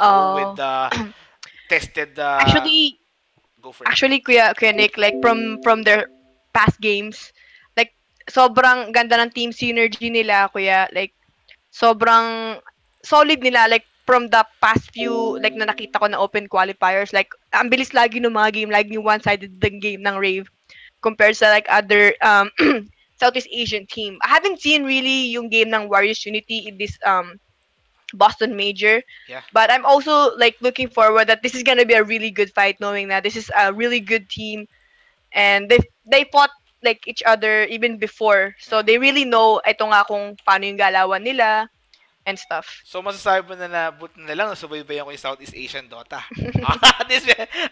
go with Oh. the tested. Actually, Go for it. Kuya Nick, like from their past games, like sobrang ganda ng team synergy nila, Kuya. Like sobrang solid nila, like from the past few like na nakita ko na open qualifiers, like ang bilis lagi ng mga game, like yung one-sided the game ng Rave compared sa like other Southeast Asian team. I haven't seen really yung game ng Warriors Unity in this Boston Major. Yeah. But I'm also like looking forward that this is gonna be a really good fight, knowing that this is a really good team and they fought like each other even before, so they really know ito nga kung paano yung galawan nila and stuff. So masasabi mo na buti na lang nasubaybayan ko yung Southeast Asian Dota. At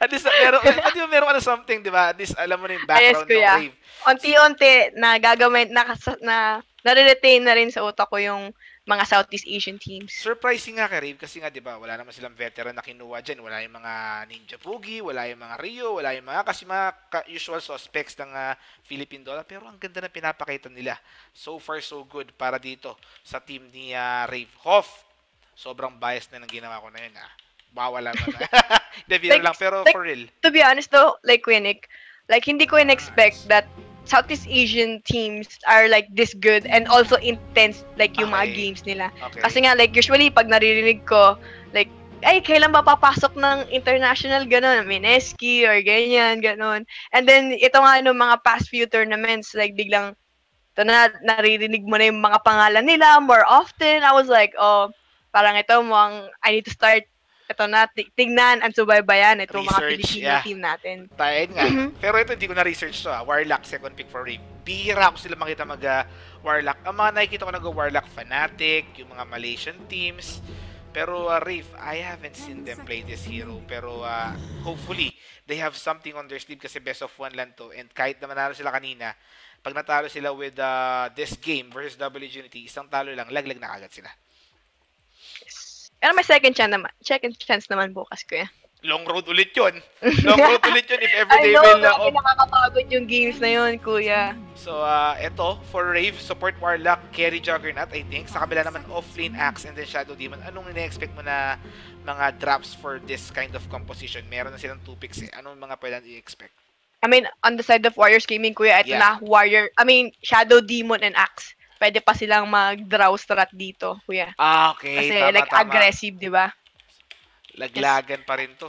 least meron ka na something, di ba? At least alam mo na yung Yes, background ng kuya. Rave. Unti-unti na gagawin na nare-retain na rin sa utak ko yung mga Southeast Asian teams. Surprising nga kay Rave kasi nga, di ba, wala naman silang veteran na kinuha dyan. Wala yung mga Ninja Pugi, wala yung mga Rio, wala yung mga kasi mga usual suspects ng Philippine Dota. Pero ang ganda na pinapakita nila. So far, so good para dito sa team ni Rave. Hoff, sobrang biased na ng ginawa ko na yun. Bawal lang na. Hindi, lang. Pero for real. To be honest though, like Winnick, like hindi ko in-expect that Southeast Asian teams are like this good and also intense like yung mga games nila. Okay. Kasi nga like usually pag naririnig ko like ay kailan ba papasok ng international ganon, Mineski or ganyan, ganon. And then ito nga no mga past few tournaments like biglang ito na naririnig mo na yung mga pangalan nila more often. I was like, oh, parang ito mo ang I need to start ito na, tignan ang subaybayan itong mga Filipino team natin. Tayo nga. Pero ito, hindi ko na-research to. Warlock, second pick for Rave. Bihira ako sila makita mag-Warlock. Ang mga nakikita ko nag-Warlock Fnatic, yung mga Malaysian teams. Pero Rave, I haven't seen them play this hero. Pero hopefully, they have something on their sleeve kasi best of one lang to. And kahit na manalo sila kanina, pag natalo sila with this game versus WG.Unity, isang talo lang, laglag na agad sila. Pero may second chance naman bukas, kuya. Long road ulit yun. Long road ulit yun if ever they will... nakakapagod yung games na yun, kuya. So, eto, for Rave, support Warlock, carry Juggernaut, I think. Sa kabila naman, off-lane Axe and then Shadow Demon. Anong ina-expect mo na mga drops for this kind of composition? Meron na silang 2 picks eh. Anong mga pwedeng i-expect? I mean, on the side of Warriors Gaming, kuya, ito na, Shadow Demon and Axe. Pwede pa silang mag-draw strat dito, kuya. Okay. Kasi tama, aggressive, di ba? Laglagan pa rin to.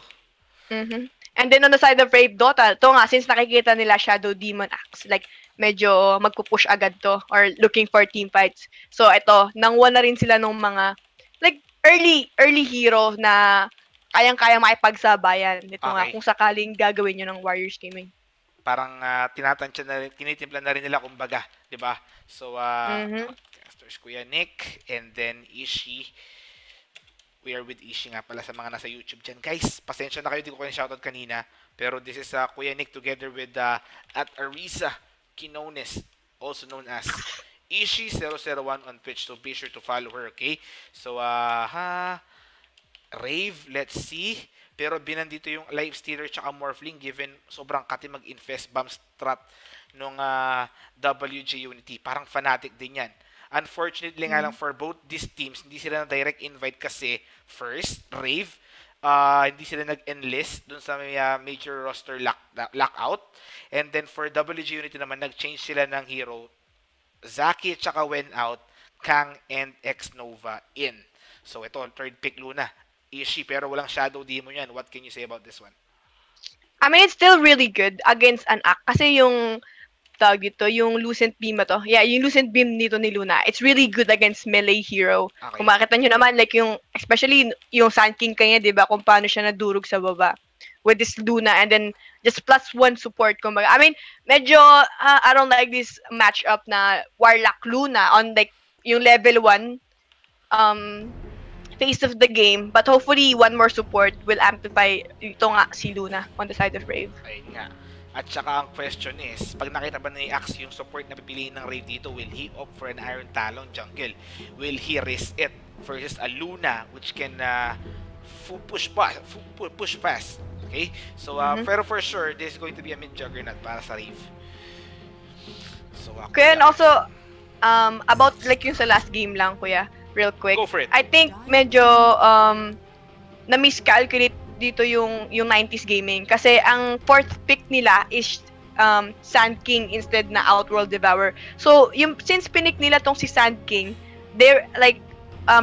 And then on the side of Rave Dota, to nga, since nakikita nila Shadow Demon Axe, like, medyo magpupush agad to or looking for team fights. So, ito, nangwa na rin sila ng mga, like, early hero na kayang-kaya makipagsabayan. Ito nga, kung sakaling gagawin nyo ng Warriors Gaming. Parang tinatansya na rin, tinitimpla na rin nila kumbaga, di ba? So, casters Kuya Nick, and then Ishi. We are with Ishi nga pala sa mga nasa YouTube dyan. Guys, pasensya na kayo, di ko kayo shoutout kanina. Pero this is Kuya Nick together with at Arisa Quinones, also known as Ishi001 on Twitch. So, be sure to follow her, okay? So, Rave, let's see. Pero binandito yung Life Stealer tsaka Morphling given sobrang kati mag-infest bomb strat nung WG.Unity. Parang fanatic din yan. Unfortunately nga lang for both these teams, hindi sila na direct invite kasi first, Rave, hindi sila nag-enlist dun sa major roster lockout. And then for WG.Unity naman, nag-change sila ng hero. Zaki tsaka Wen out, Kang and X-Nova in. So ito, third pick Luna. Ishi, pero walang Shadow Demon yan. What can you say about this one? I mean, it's still really good against an Act. Kasi yung, tawag dito, yung Lucent Beam to. Yeah, yung Lucent Beam nito ni Luna. It's really good against melee hero. Okay. Kung makita nyo naman, like yung, especially yung Sun King kanya, di ba, kung paano siya nadurog sa baba with this Luna and then just +1 support. Kumbaga. I mean, medyo, I don't like this matchup na Warlock Luna on like, yung level 1, phase of the game, but hopefully one more support will amplify ito nga si Luna on the side of Rave. Ayun nga. At saka ang question is, pag nakita ba ni Axe yung support na pipiliin ng Rave dito, will he opt for an Iron Talon jungle? Will he risk it versus a Luna which can push fast? Okay? So, pero for sure, this is going to be a mid-juggernaut para sa Rave. So, Kuya, and also, about like yung sa last game lang, kuya, real quick. Go for it. I think medyo na-miscalculate dito yung 90s gaming. Kasi ang fourth pick nila is Sand King instead na Outworld Devourer. So, since pinik nila tong si Sand King, they're like,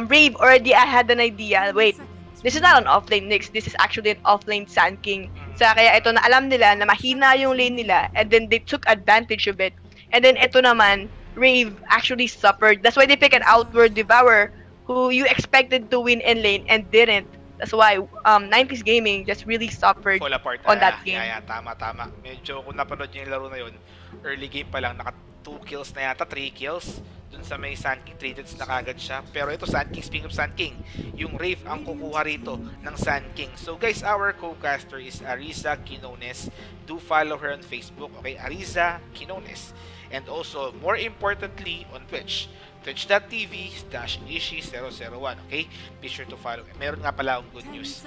Rave already had an idea. Wait, this is not an offlane Nyx, this is actually an offlane Sand King. So, kaya ito na alam nila na mahina yung lane nila, and then they took advantage of it. And then ito naman, Rave actually suffered. That's why they pick an Outward Devourer who you expected to win in lane and didn't. That's why 90s gaming just really suffered Fall apart on that game. Tama. Medyo kung napanood nyo yung laro na yun, early game pa lang, naka 2 kills na yata, 3 kills. Dun sa may Sand King, 3 deaths na kagad siya. Pero ito, Sand King, speaking of Sand King, yung Rave ang kukuha rito ng Sand King. So guys, our co-caster is Ariza Quinones. Do follow her on Facebook, okay? Ariza Quinones. And also, more importantly, on Twitch. Twitch.tv/ishi001, okay? Be sure to follow. Meron nga pala akong good news.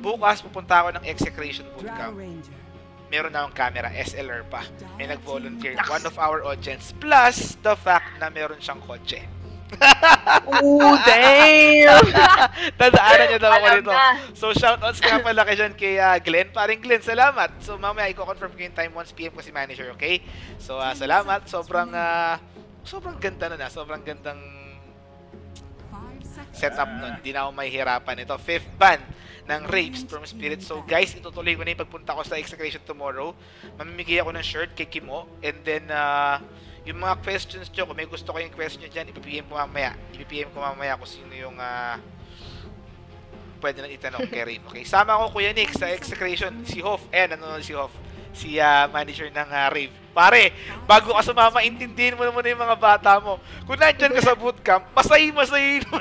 Bukas, pupunta ako ng Execration Bootcamp. Meron na akong camera, SLR pa. May nag-volunteer, one of our audience. Plus, the fact na meron siyang kotse. Oh, damn! Tadaanan niya daw ako dito. So, shoutouts nga pala kay Glenn. Paring Glenn, salamat. So, mamaya, i-confirm ko yung time 1 PM ko si manager, okay? So, salamat. Sobrang ganda na. Sobrang gandang setup nun. Hindi na ako mahihirapan. Ito, 5th ban ng Rave Storm Spirit. So, guys, itutuloy ko na yung pagpunta ko sa Execration tomorrow. Mamimigay ako ng shirt kay Kimo. And then, yung mga questions nyo, kung may gusto ko yung question dyan, ipipm ko mamaya. Kung sino yung pwede na itanong kay Rave. Okay? Sama ko, Kuya Nick, sa Execration. Si Hoff. Nanonood si Hoff. Si manager ng Rave. Pare, bago ka sumama, intindihin mo naman yung mga bata mo. Kung nandyan ka sa bootcamp, masahin mo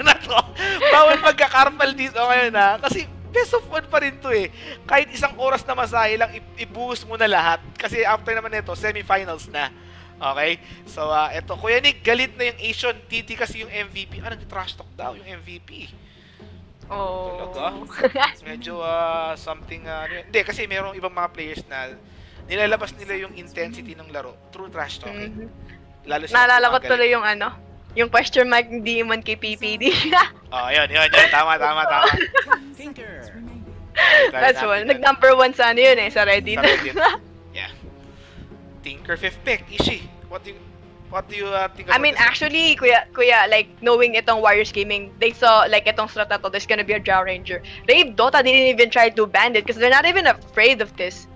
na to. Bawal magkakarmal dito ngayon, ha? Kasi best of one pa rin to eh. Kahit isang oras na masahe lang, i-boost mo na lahat. Kasi after naman nito, semifinals na. Okay? So, eto. Kuya Nick, galit na yung Asian. Titi kasi yung MVP. Nag-trash talk daw yung MVP. Oh. Talaga? Medyo, something, hindi, kasi merong ibang mga players na nilalabas nila yung intensity ng laro through trash talking. Lalo siya. Naalala ko tuloy yung yung question mark hindi man kay PPD. Yun. Tama. Tinker. That's one. Nag-number 1 sa yun sa Reddit. Yeah. Tinker 5th pick. Ishi, what do you think about I mean, this? actually, kuya, like, knowing itong Warriors Gaming, they saw, like, itong strat na to, there's gonna be a Drow Ranger. Rave Dota didn't even try to ban it because they're not even afraid of this.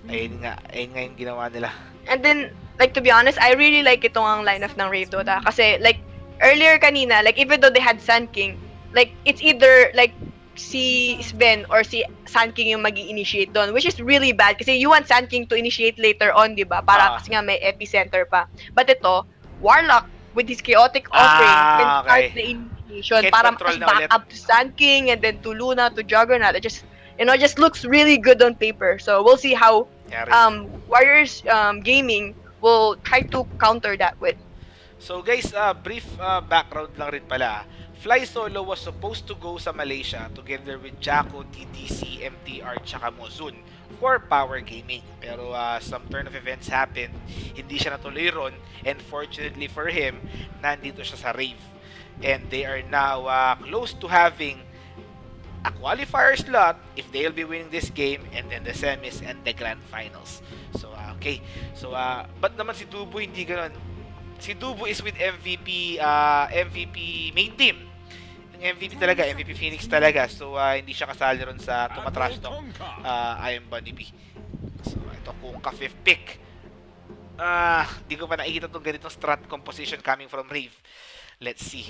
Ayun nga yung ginawa nila. And then, like, to be honest, I really like itong ang lineup ng Rave Dota. Kasi, like, earlier kanina, like, even though they had Sand King, like, it's either, like, si Sven or si Sand King yung magi-initiate doon, which is really bad kasi you want Sand King to initiate later on, di ba? Para kasi nga may epicenter pa. But ito, Warlock with his chaotic offering can start the initiation para back up to Sand King and then to Luna, to Juggernaut. It just, just looks really good on paper. So we'll see how Warriors Gaming will try to counter that with. So guys, brief background lang rin pala. Fly Solo was supposed to go sa Malaysia together with Jaco, TTC, MTR, tsaka Mozun for Power Gaming. Pero some turn of events happened. Hindi siya natuloy ron. And fortunately for him, nandito siya sa Rave. And they are now close to having a qualifier slot if they'll be winning this game, and then the semis and the grand finals. So, okay. So, but naman si Dubo hindi ganoon. Si Dubo is with MVP main team. Yung MVP talaga, MVP Phoenix talaga. So, hindi siya kasali ron sa tumatrash talk Iron Bunny B. So, ito kung ka-5th pick. Di ko pa nakikita itong ganitong strat composition coming from Rave. Let's see.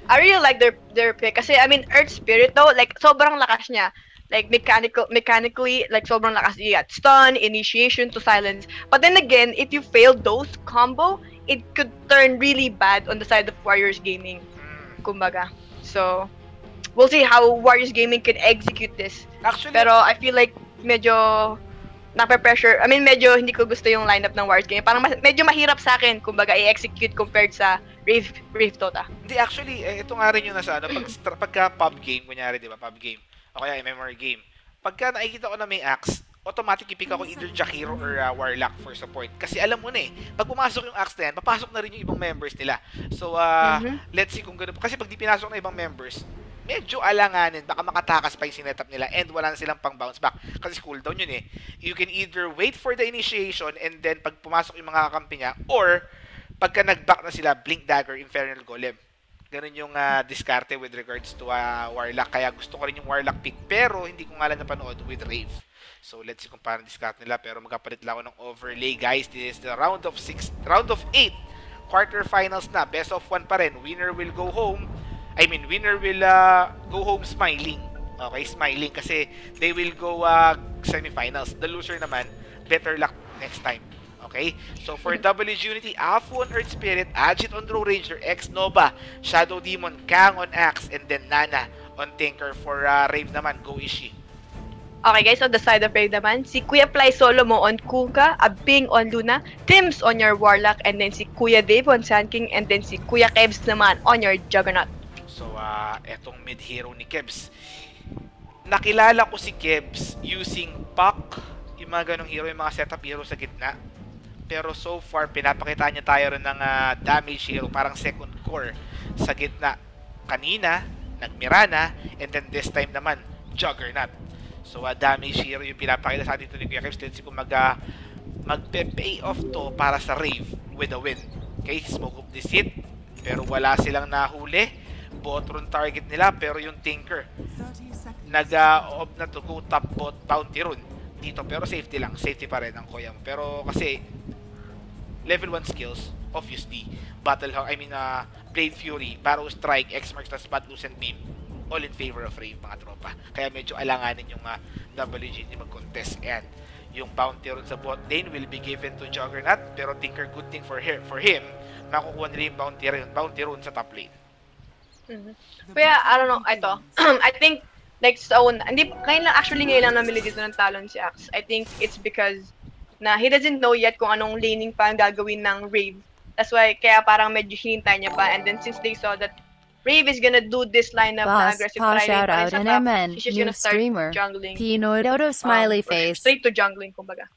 I really like their pick kasi I mean Earth Spirit though, like sobrang lakas niya. Like mechanically, like sobrang lakas niya. Stun, initiation to silence. But then again, if you fail those combo, it could turn really bad on the side of Warriors Gaming. Kumbaga. So, we'll see how Warriors Gaming can execute this. Actually, pero I feel like medyo nape-pressure. I mean, medyo hindi ko gusto yung lineup ng Warriors Gaming. Parang medyo mahirap sa akin kumbaga i-execute compared sa Rave Dota. Hindi, actually, ito nga rin yung nasa pagka pub game, kunyari, di ba, pub game, o kaya MMR game, pagka nakikita ko na may axe, automatic i-pick ako either Jakiro or Warlock for support. Kasi alam mo na pag pumasok yung Axe na yan, papasok na rin yung ibang members nila. So, let's see kung gano'n. Kasi pag di pinasok na ibang members, medyo alanganin, baka makatakas pa yung sinetup nila and wala na silang pang bounce back. Kasi cooldown yun You can either wait for the initiation and then pag pumasok yung mga kakampi niya, or pagka nag-back na sila, Blink Dagger, Infernal Golem. Ganun yung diskarte with regards to Warlock. Kaya gusto ko rin yung Warlock pick, pero hindi ko nga lang napanood with Rave. So, let's see kung paano discard nila. Pero magkapalit lang ako ng overlay, guys. This is the round of 8. Quarterfinals na. Best of 1 pa rin. Winner will go home. Winner will go home smiling. Okay, smiling. Kasi they will go semifinals. The loser naman, better luck next time. Okay? So, for WG.Unity, Afu on Earth Spirit, Agit on Draw Ranger, X Nova, Shadow Demon, Kang on Axe, and then Nana on Tinker. For Rave naman, Go Ishii. Okay guys, on the side of Rave naman, si Kuya Fly Solo mo on Kuka, Abing on Luna, Tims on your Warlock, and then si Kuya Dave on Sand King, and then si Kuya Kebs naman on your Juggernaut. So, etong mid-hero ni Kebs. Nakilala ko si Kebs using Puck, yung mga ganong hero, yung mga setup hero sa gitna. Pero so far, pinapakita niya tayo rin ng damage hero, parang second core sa gitna. Kanina, nag-Mirana, and then this time naman, Juggernaut. So, damage hero yung pinapakita sa atin ito ni Kuya Kebs. Let's see kung magpe-pay off to para sa Rave with a win. Okay, smoke up this hit. Pero wala silang nahuli. Botron target nila, pero yung Tinker nag-off na to go top bot bounty rune dito. Pero safety lang. Safety pa rin ang Kuya mo. Pero kasi, level 1 skills, obviously. Blade Fury, Barrow Strike, X-Marks na Spot, Lucent Beam. All in favor of Rave, mga tropa. Kaya medyo alanganin yung WG mag-contest. And yung bounty rune sa bot lane will be given to Juggernaut. Pero Tinker, good thing for him, makukuha nila yung bounty rune sa top lane. Kaya, I don't know, ito. I think, like, ngayon lang namili dito ng talon si Axe. I think it's because na he doesn't know yet kung anong laning pa ang gagawin ng Rave. That's why, kaya parang medyo hinintay niya pa. And then since they saw that Rave is gonna do this lineup na aggressive shout out sa and top, MN, she's new gonna start streamer. jungling. Pinoy Dodo smiley face. Straight to jungling, kumbaga.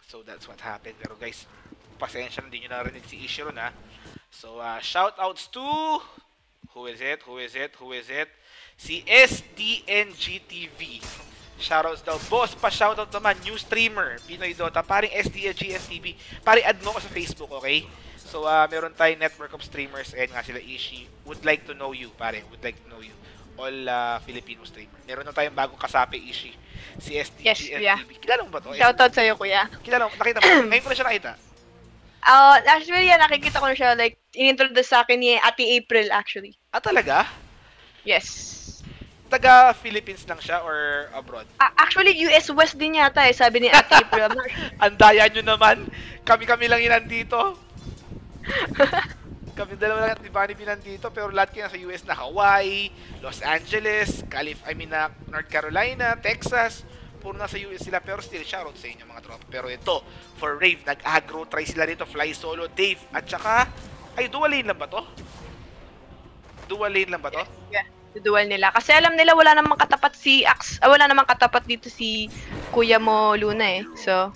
So that's what happened. Pero guys, pasensya na, hindi nyo narinig si Ishiro na. So, shoutouts to... Who is it? Si SDNGTV. Shoutouts daw. Boss, pa-shoutout naman. New streamer. Pinoy Dota. Paring SDNGTV. Paring add mo ko sa Facebook, okay? So, meron tayong network of streamers. Ayan nga sila, Ishi. Would like to know you, pare. Would like to know you. All Filipino streamer. Meron na tayong bagong kasapi, Ishi. Si SDNGTV. Yes, kuya. Kilala mo ba to? Shoutout sa'yo, kuya. Kilala mo? Nakita mo? Ngayon ko na siya nakita. Actually, nakikita ko na siya, like, in-introduce sa akin ni Ate April, actually. Talaga? Yes. Taga-Philippines lang siya or abroad? Actually, US West din yata sabi ni Ate April. I'm not sure. Andaya nyo naman. Kami-kami lang yun nandito. Kami dalawa lang at ni nandito, pero lahat kayo nasa US na. Hawaii, Los Angeles, North Carolina, Texas. Puro nasa US sila, pero still shoutout sa inyo mga tropa. Pero ito, for Rave, nag-aggro, try sila rito, Fly Solo, Dave, at saka, dual lane lang ba to? Yeah, dual nila. Kasi alam nila wala namang katapat si Axe, wala namang katapat dito si Kuya mo Luna So,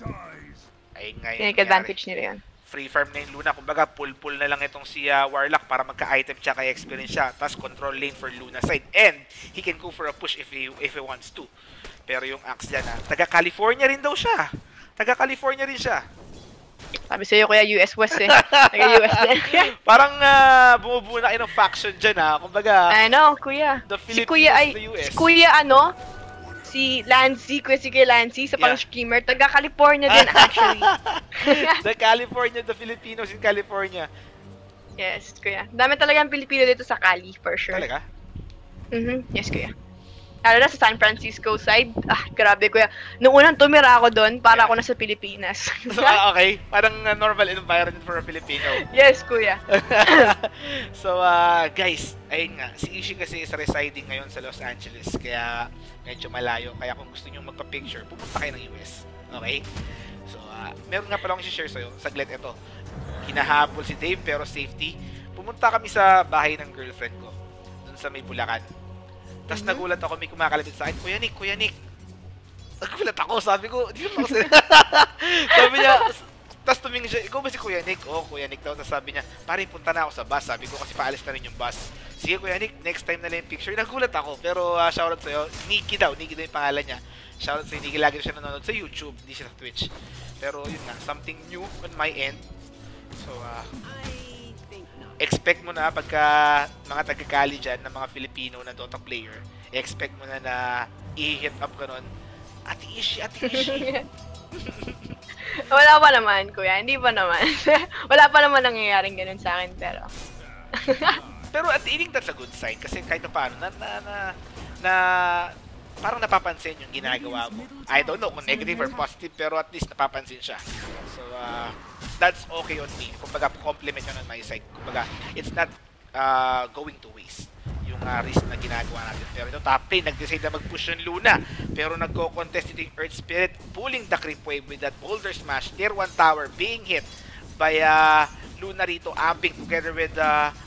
take advantage nila yan. Free farm na yung Luna. Kumbaga, pull na lang itong si Warlock para magka-item tsaka experience siya. Tapos control lane for Luna side. And, he can go for a push if he wants to. Pero yung Axe dyan, taga-California rin daw siya. Taga-California rin siya. Sabi sa'yo, kuya, US West Taga-US din. Parang bumubuo na kayo ng faction dyan, Kumbaga, I know, kuya. the Si Philippines, kuya the US. si kuya si Lancy, kuya Lancy, sa pang-streamer, taga-California din, actually. The Filipinos in California. Yes, kuya. Dami talagang Pilipino dito sa Cali, for sure. Talaga? Yes, kuya. Lalo na sa San Francisco side. Grabe, kuya. Nung unang tumira ako doon, para ako nasa Pilipinas. So, okay. Parang normal environment for a Filipino. Yes, kuya. So, guys, ayun nga. Si Ishi kasi is residing ngayon sa Los Angeles. Kaya, medyo malayo. Kaya kung gusto nyo magpa-picture, pumunta kayo ng US. Okay? So, meron nga pala akong share sa'yo. Saglit ito. Hinahabol si Dave, pero safety. Pumunta kami sa bahay ng girlfriend ko. Doon sa may Bulacan. Tapos nagulat ako, may kumakalapit sa akin, Kuya Nick, Nagulat ako, sabi ko, di naman ako sabi niya, tapos tumingin siya, ikaw ba si Kuya Nick? Oo, Kuya Nick daw. Tapos sabi niya, pare, punta na ako sa bus. Sabi ko, kasi paalis na rin yung bus. Sige, Kuya Nick, next time na lang yung picture. Nagulat ako, pero shoutout sa'yo. Nikki daw yung pangalan niya. Shoutout sa'yo, Nikki. Lagi siya nanonood sa YouTube, hindi siya sa Twitch. Pero yun nga, something new on my end. So, expect mo na pagka mga taga-Cali dyan, ng mga Filipino na Dota player, expect mo na i-hit up ka nun. Ate Ishi. Wala pa naman, kuya. Hindi pa naman. Wala pa naman nangyayaring ganun sa akin, pero... Pero I think that's a good sign kasi kahit na paano na parang napapansin yung ginagawa mo. I don't know kung negative or positive, pero at least napapansin siya. So, that's okay on me. Kumbaga, compliment yun on my side. Kumbaga, it's not going to waste yung risk na ginagawa natin. Pero ito, top lane, nag-decide na mag-push yung Luna. Pero nagko-contest ito yung Earth Spirit, pulling the creep wave with that boulder smash. Tier 1 tower being hit by Luna rito, amping together with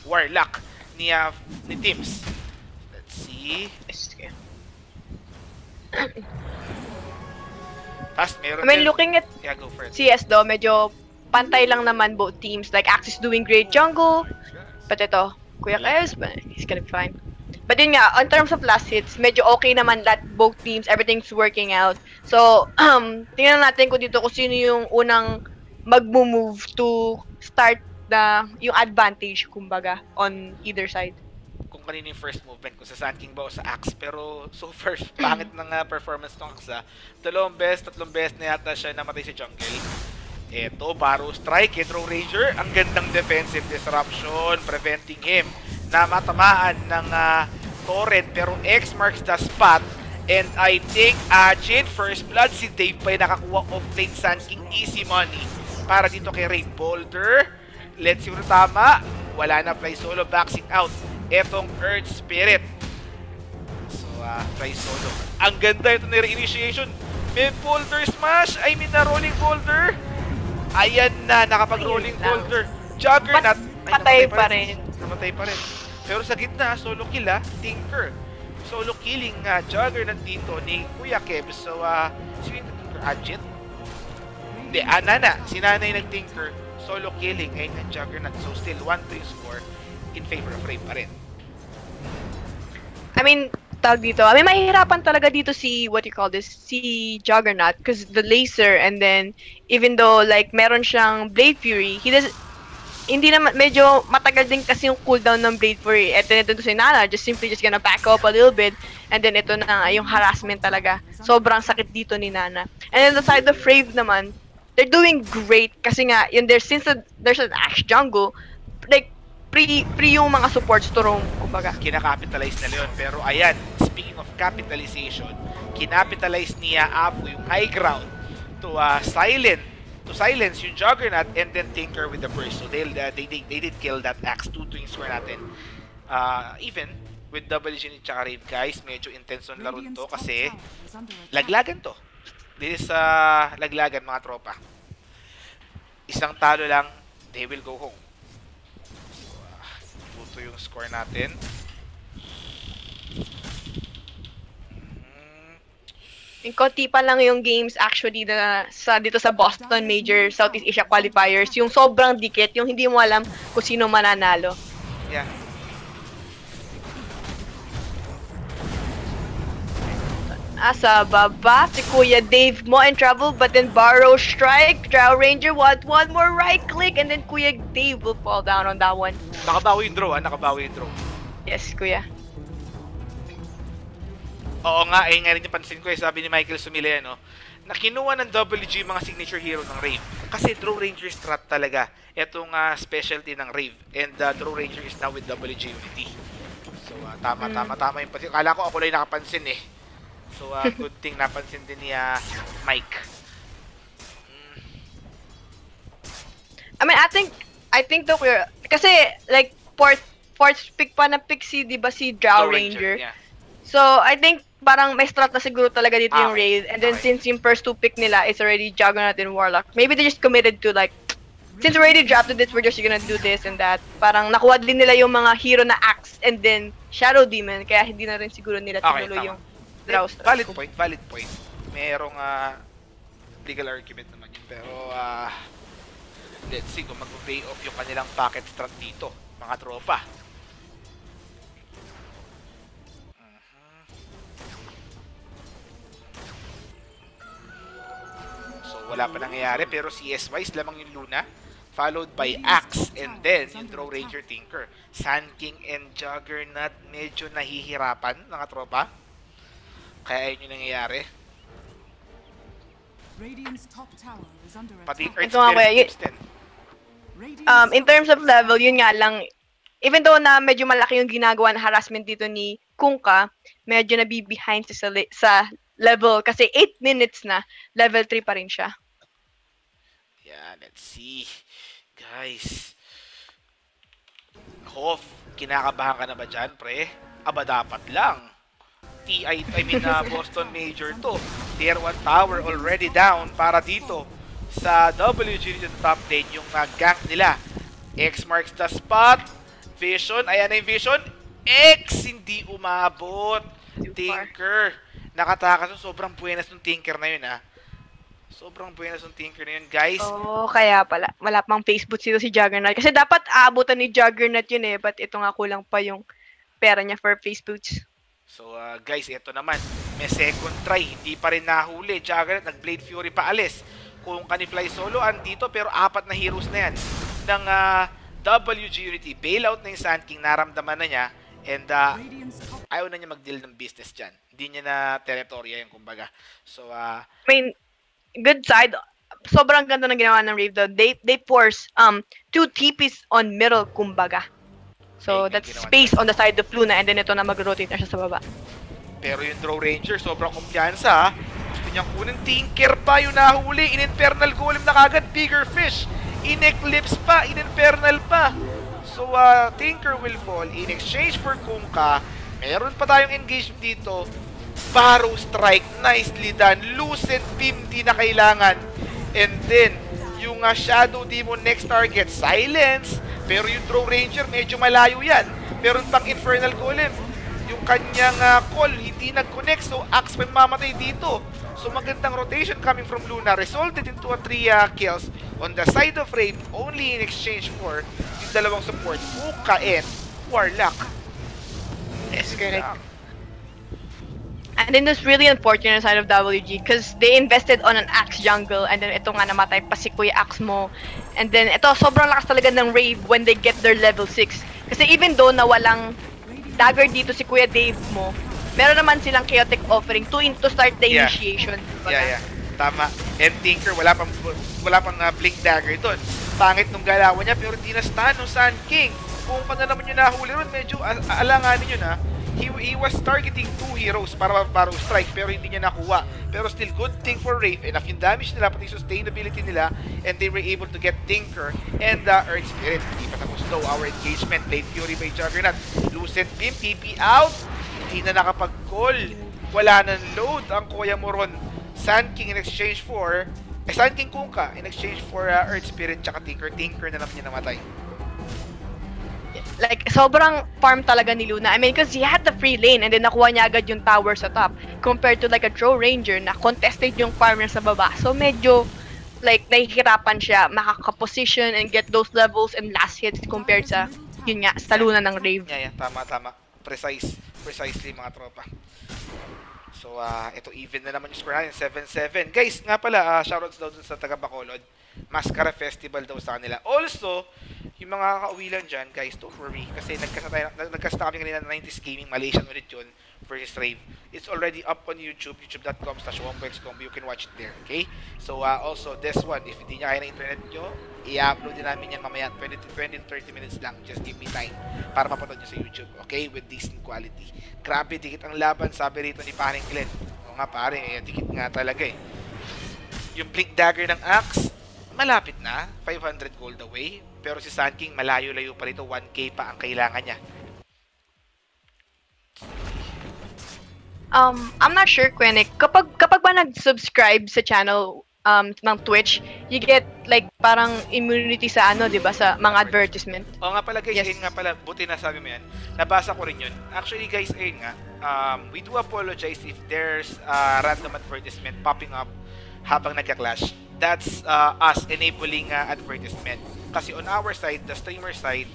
Warlock ni Tims. Let's see. Fast, meron looking at yeah, go for it. CS though, medyo pantay lang naman both teams. Like, Axis doing great jungle. But ito, Kuya Kayos, he's gonna be fine. But yun nga, in terms of last hits, medyo okay naman that both teams, everything's working out. So, tingnan natin kung dito kung sino yung unang mag-move to start yung advantage, kumbaga, on either side. Kung kanino yung first movement, kung sa Sand King ba o sa Axe. Pero so far, pangit ng performance ng Axe. Tatlong beses na yata siya namatay sa jungle. Eto, Barrow Strike, Throw Ranger, ang gandang defensive disruption, preventing him na matamaan ng turret, pero X marks the spot. And I think, Jin, first blood, si Dave pa yung nakakuha of lane Sand King, easy money para dito kay Rave. Boulder, let's see kung tama, wala na, Fly Solo, backing out. Etong Earth Spirit. So, Fly Solo. Ang ganda ito na re-initiation. May boulder smash, na rolling boulder. Ayan na, nakapag-rolling boulder. Juggernaut. Patay pa rin. Namatay pa rin. Pero sa gitna, solo kill Tinker. Solo killing Juggernaut dito ni Kuya Kev. So, sino yung Tinker? Jit? Hindi, Nana. Si Nanay nag-Tinker. Solo killing. Ayun yung Juggernaut. So, still 1-3 score in favor of Rave pa rin. Tawag dito. Mahihirapan talaga dito si Juggernaut because the laser, and then even though like meron siyang Blade Fury, hindi naman, medyo matagal din kasi yung cooldown ng Blade Fury. Ito si Nana, just gonna back up a little bit, and then ito na yung harassment talaga. Sobrang sakit dito ni Nana. And then the side of Rave naman, they're doing great kasi nga, since there's an Axe jungle, like, pre yung mga supports to roam, kumbaga. Kinakapitalize na yun. Pero ayan, speaking of capitalization, kinapitalize niya Afu yung high ground to silence yung Juggernaut and then Tinker with the burst. So they did kill that Axe. 2-2 yung score natin. Even with WG.Unity tsaka Rave, guys, medyo intense yung laro to kasi laglagan to. This is laglagan, mga tropa. Isang talo lang, they will go home. Ito yung score natin. Konti pa lang yung games actually dito sa Boston Major Southeast Asia Qualifiers. Yung sobrang dikit, yung hindi mo alam kung sino mananalo. Yeah. Sa baba, si Kuya Dave mo in trouble, but then Barrow Strike, Drow Ranger, one more right click, and then Kuya Dave will fall down on that one. Nakabawi yung draw, nakabawi yung draw. Yes, Kuya. Oo nga, nga rin yung pansin ko, sabi ni Michael Sumile, na kinuha ng WG mga signature hero ng Rave. Kasi Draw Ranger strat talaga. Itong specialty ng Rave. And Draw Ranger is now with WG.Unity. So, tama yung pansin. Kala ko ako lang nakapansin So, good thing napansin din ni Mike. I think though, kasi like fourth pick pa na pick di ba si Drow Ranger? Yeah. So, I think parang may strat na siguro talaga dito yung Rave. And then since yung first two pick nila is already Juggernaut and Warlock, maybe they just committed to like, since we already drafted this, we're just gonna do this and that. Parang nakuha din nila yung mga hero na Axe and then Shadow Demon, kaya hindi na rin siguro nila tinuloy yung Drow strat. Valid point. merong legal argument naman yun. Pero let's see kung mag-pay off yung kanilang packet strat dito, mga tropa. So wala pa nangyayari, pero CS-wise lamang yung Luna, followed by Axe, and then yung Draw Ranger Tinker. Sand King and Juggernaut medyo nahihirapan, mga tropa. Kaya yun yung nangyayari. Pati Earth Spirit tips din. In terms of level, yun nga lang, even though na medyo malaki yung ginagawa na harassment dito ni Kunkka, medyo nabibehind sa level kasi 8 minutes na, level 3 pa rin siya. Yeah, let's see. Guys. Hoff, kinakabahan ka na ba dyan, pre? Aba, dapat lang. Boston Major to. Tier 1 tower already down para dito sa WG top lane yung gank nila. X marks the spot. Vision, ayan na yung Vision. X, hindi umabot. Tinker. Nakatakas, sobrang buenas ng Tinker na yun, Sobrang buenas ng Tinker na yun, guys. Oh, kaya pala. Wala pang Facebook si Juggernaut. Kasi dapat aabutan ni Juggernaut yun but ito nga kulang pa yung pera niya for Facebook. So, guys, ito naman. May second try. Hindi pa rin nahuli. Juggernaut, nag-Blade Fury pa alis. Kung kanifly solo, andito, pero 4 na heroes na yan ng WG.Unity. Bailout na yung Sand King. Naramdaman na niya. And ayaw na niya mag-deal ng business dyan. Hindi niya na teritorya yung kumbaga. So, I mean, good side. Sobrang ganda ng ginawa ng Rave though. They force 2 TPs on middle kumbaga. So, that's space on the side of Luna and then ito na mag-rotate na siya sa baba. Pero yung Draw Ranger, sobrang kumpiyansa. Gusto niyang kunin. Tinker pa yung nahuli. In-infernal golem na kagad. Bigger fish. In-eclipse pa. In-infernal pa. So, Tinker will fall. In exchange for Kunkka, meron pa tayong engagement dito. Barrow Strike. Nicely done. Lucent Beam, di na kailangan. And then, yung Shadow Demon next target, silence. Pero yung Draw Ranger, medyo malayo yan. Meron pang Infernal Golem. Yung kanyang call, hindi nag-connect. So, Axe pa mamatay dito. So, magandang rotation coming from Luna. Resulted into a 3 kills on the side of Rave. Only in exchange for yung dalawang support, Kunkka and Warlock. Yes, correct. And then it's really unfortunate side of WG because they invested on an Axe jungle and then ito nga namatay pa si Kuya Axe mo. And then ito sobrang lakas talaga ng Rave when they get their level 6. Kasi even though na walang dagger dito si Kuya Dave mo, meron naman silang chaotic offering to start the initiation. Yeah. Tama. And Tinker, wala pang blink dagger doon. Pangit nung galawan niya pero di na stun ng Sand King. Kung pa na naman yung nahuli ron, medyo alanganin yun He was targeting 2 heroes para Barrow Strike pero hindi niya nakuha. Pero still good thing for Rave. Enough yung damage nila, pati sustainability nila, and they were able to get Tinker and Earth Spirit. Hindi pa tapos though our engagement. Blade Fury by Juggernaut. Lucent Beam, TP out. Hindi na nakapag-call. Wala nang load ang Kuya Moron. Sand King in exchange for Sand King Kunkka in exchange for Earth Spirit tsaka Tinker. Tinker na naman niya namatay. Like, sobrang farm talaga ni Luna. I mean, because he had the free lane and then nakuha niya agad yung tower sa top. Compared to like a Draw Ranger na contested yung farm niya sa baba. So, medyo, like, nahihirapan siya makaka-position and get those levels and last hits compared sa, yun nga, sa Luna ng Rave. Yeah, tama. Precisely, mga tropa. So, ito even na naman yung score natin, 7-7. Guys, nga pala, shoutouts daw dun sa taga Bacolod. Mascara Festival daw sa kanila. Also, yung mga kakauwi lang dyan, guys, don't worry. Kasi nagkasta kami kanina ng 90s Gaming, Malaysian ulit yun, versus Rave. It's already up on YouTube, youtube.com/womboxcombo. You can watch it there, okay? So, also, this one, if hindi niya kaya ng internet nyo, i-upload din namin yan mamaya, 20-30 minutes lang. Just give me time para mapanood nyo sa YouTube, okay? With decent quality. Grabe, dikit ang laban, sabi rito ni paring Glenn. O nga pare, dikit nga talaga Yung Blink Dagger ng Axe, malapit na, 500 gold away. Pero si Sand King, malayo-layo pa rito, 1k pa ang kailangan niya. I'm not sure, Quenic. Kapag ba nag-subscribe sa channel, ng Twitch, you get like parang immunity sa ano, 'di ba, sa mga advertisement. Oo nga pala guys, Yes. ayun nga pala, buti na sabi mo yan. Nabasa ko rin yun. Actually guys, ayun nga, we do apologize if there's random advertisement popping up habang nagka-clash. That's us enabling advertisement. Kasi on our side, the streamer side,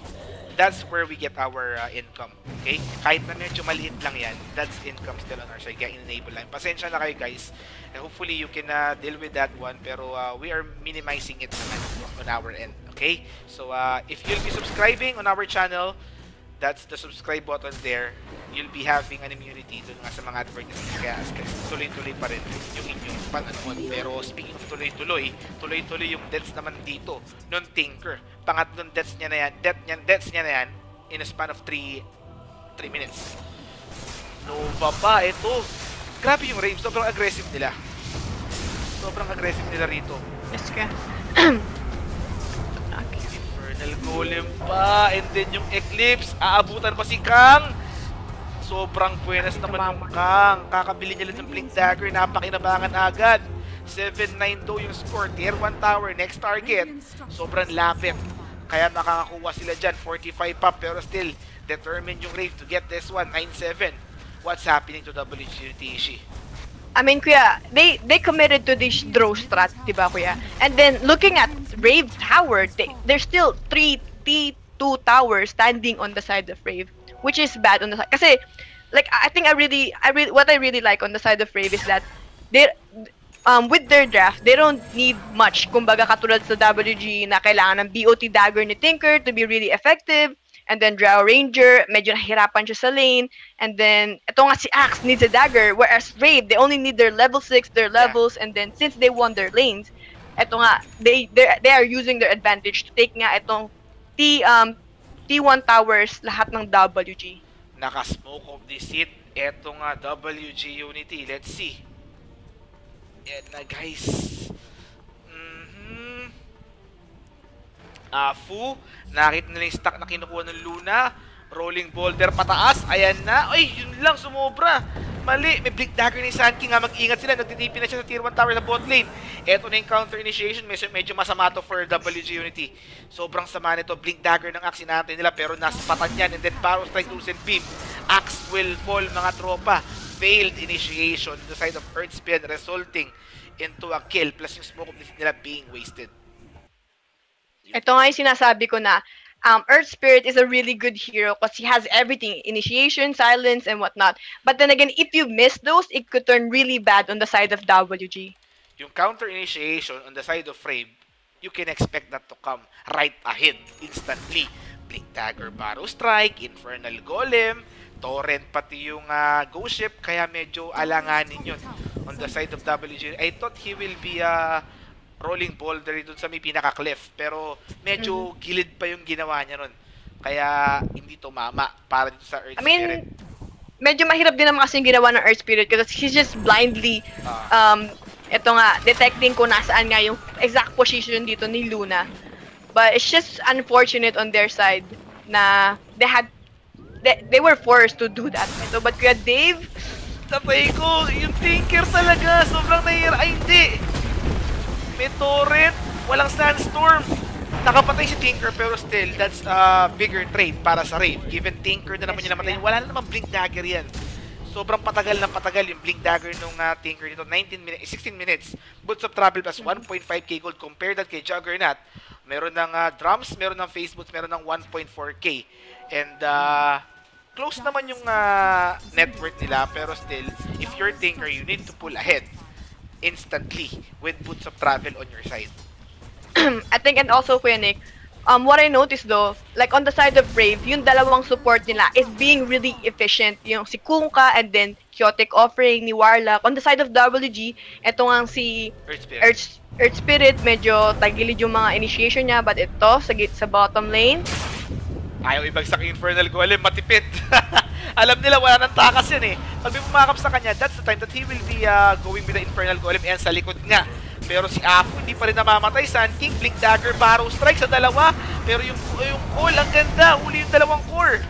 that's where we get our income. Okay? Kahit na medyo maliit lang yan, that's income still on our side. Kaya enable lang. Pasensya na kayo guys. And hopefully you can deal with that one. Pero we are minimizing it naman on our end. Okay? So if you'll be subscribing on our channel, that's the subscribe button there. You'll be having an immunity dun nga sa mga advertisements. Kaya tuloy-tuloy pa rin yung inyong panonood. Pero speaking of tuloy-tuloy, tuloy-tuloy yung deaths naman dito nun Tinker. Pangatlong deaths niya na yan in a span of 3 minutes. Nova pa, ito. Grabe yung Rave, sobrang aggressive nila. Sobrang aggressive nila rito. Yes ka. Infernal Golem pa, and then yung Eclipse, aabutan pa si Kang. Sobrang buenas naman yung Kang. Kakabili niya lang ng Blink Dagger, napakinabangan agad. 7-9 daw yung score, tier 1 tower, next target. Sobrang lapit. Kaya makakakuha sila dyan, 45 pa, pero still, determined yung Rave to get this one, 9-7. What's happening to WG.Unity, Ishi? I mean, kuya, they committed to this draw strat, diba, kuya? And then, looking at Rave Tower, there's still 3 T2 towers standing on the side of Rave, which is bad on the side. Kasi, like, I think what I really like on the side of Rave is that they, with their draft, they don't need much. Kumbaga, katulad sa WG na kailangan ng BOT dagger ni Tinker to be really effective. And then Drow Ranger, medyo nahihirapan siya sa lane. And then, ito nga si Axe needs a dagger. Whereas Rave, they only need their level 6, their levels. And then, since they won their lanes, ito nga, they are using their advantage to take nga itong T1 towers, lahat ng WG. Naka-smoke of the seat. Ito nga, WG.Unity. Let's see. Yan na guys. Fu, nakita nila yung stack na kinukuha ng Luna. Rolling boulder pataas. Ayan na. Ay, yun lang, sumobra. Mali. May Blink Dagger ni Sanki nga. Mag-ingat sila. Nagtitipi na siya sa tier 1 tower sa bot lane. Eto na yung counter initiation. Medyo masama to for WG.Unity. Sobrang sama nito. Blink Dagger ng Axe natin nila. Pero naspatan yan. And then Power Strike, Lucent Beam. Axe will fall, mga tropa. Failed initiation on the side of Earth Spirit, resulting into a kill. Plus yung smoke of nila being wasted. Ito nga yung sinasabi ko na Earth Spirit is a really good hero because he has everything, initiation, silence, and whatnot. But then again, if you miss those, it could turn really bad on the side of WG. Yung counter initiation on the side of Rave, you can expect that to come right ahead instantly. Blink Dagger, Barrow Strike, Infernal Golem, Torrent, pati yung Ghost Ship, kaya medyo alanganin yun on the side of WG. I thought he will be rolling boulder dun sa may pinaka-cliff. Pero medyo gilid pa yung ginawa niya nun. Kaya hindi tumama para dito sa Earth Spirit. Medyo mahirap din naman kasi yung ginawa ng Earth Spirit because he's just blindly ito nga, detecting kung nasaan nga yung exact position dito ni Luna. But it's just unfortunate on their side na they were forced to do that. Ito, but kuya Dave, tapay ko, yung Tinker talaga, sobrang nahihira. Ay, hindi! May torrent, walang sandstorm. Nakapatay si Tinker pero still, that's a bigger trade para sa Rave. Given Tinker na naman yung namatay, wala na naman Blink Dagger yan. Sobrang patagal na patagal yung Blink Dagger nung Tinker dito. 16 minutes. Boots of Travel plus 1.5k gold. Compare that kay Juggernaut. Meron ng drums, meron ng face boots, meron ng 1.4k. And close naman yung net worth nila, pero still, if you're Tinker, you need to pull ahead instantly with Boots of Travel on your side. I think, and also Kuya Nick, what I noticed though, like on the side of Rave, yung dalawang support nila is being really efficient. Yung si Kunkka and then Chaotic Offering ni Warlock. On the side of WG, eto nga si Earth Spirit, medyo tagilid yung mga initiation niya, but ito, sa bottom lane, ayaw ibagsak yung Infernal Golem, matipid. Alam nila, wala nang takas yan eh. Pag may pumakap sa kanya, that's the time that he will be going with the Infernal Golem and sa likod nga. Pero si Afu hindi pa rin namamatay. Sun King, Blink Dagger, Barrow Strike sa dalawa. Pero yung call, ang ganda. Huli yung dalawang core.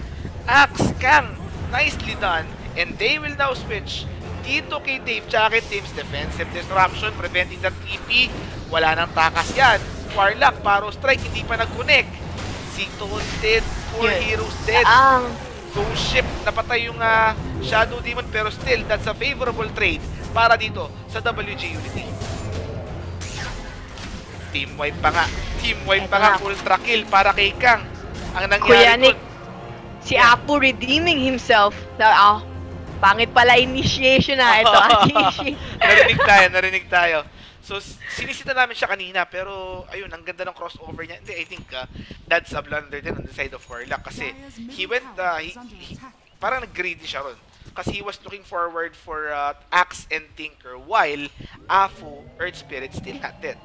Axe, Kang, nicely done. And they will now switch dito kay Dave tsaka kay Tim's defensive disruption, preventing that TP. Wala nang takas yan. Warlock, Paro Strike, hindi pa nag-connect. Sigton dead, 4 heroes dead. Ghost Ship, napatay yung Shadow Demon, pero still, that's a favorable trade para dito sa WG.Unity. Team wipe pa nga. Team wipe pa nga. Ultra kill para kay Kang. Ang nangyari Kuya Nick, dun. si Apu redeeming himself. Pangit pala initiation na ito. Narinig tayo. So, sinisita namin siya kanina, pero ayun, ang ganda ng crossover niya. Hindi, I think that's a blunder din on the side of Warlock kasi he went, parang nag-greedy siya ron. Kasi he was looking forward for Axe and Tinker while Afu, Earth Spirit, still not dead.